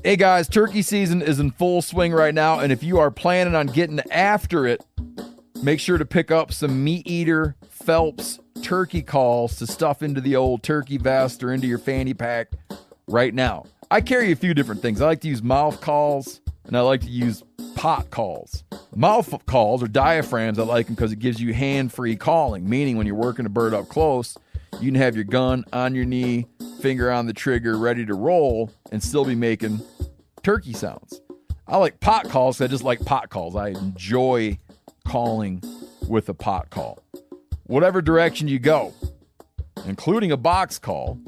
Speaker 2: Hey guys, turkey season is in full swing right now, and if you are planning on getting after it, make sure to pick up some Meat Eater Phelps turkey calls to stuff into the old turkey vest or into your fanny pack right now. I carry a few different things. I like to use mouth calls, and I like to use pot calls. Mouth calls or diaphragms, I like them because it gives you hand-free calling, meaning when you're working a bird up close, you can have your gun on your knee, finger on the trigger, ready to roll, and still be making turkey sounds. I like pot calls. I just like pot calls. I enjoy calling with a pot call. Whatever direction you go, including a box call,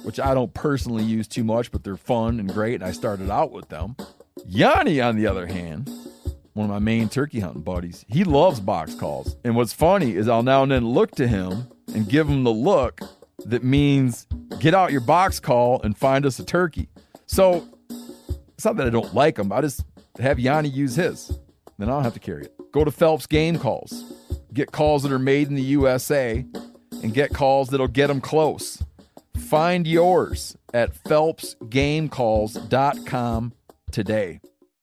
Speaker 2: which I don't personally use too much, but they're fun and great, and I started out with them. Yanni, on the other hand, one of my main turkey hunting buddies, he loves box calls. And what's funny is I'll now and then look to him and give him the look that means get out your box call and find us a turkey. So it's not that I don't like them. I just have Yanni use his. Then I don't have to carry it. Go to Phelps Game Calls. Get calls that are made in the USA and get calls that'll get them close. Find yours at phelpsgamecalls.com today.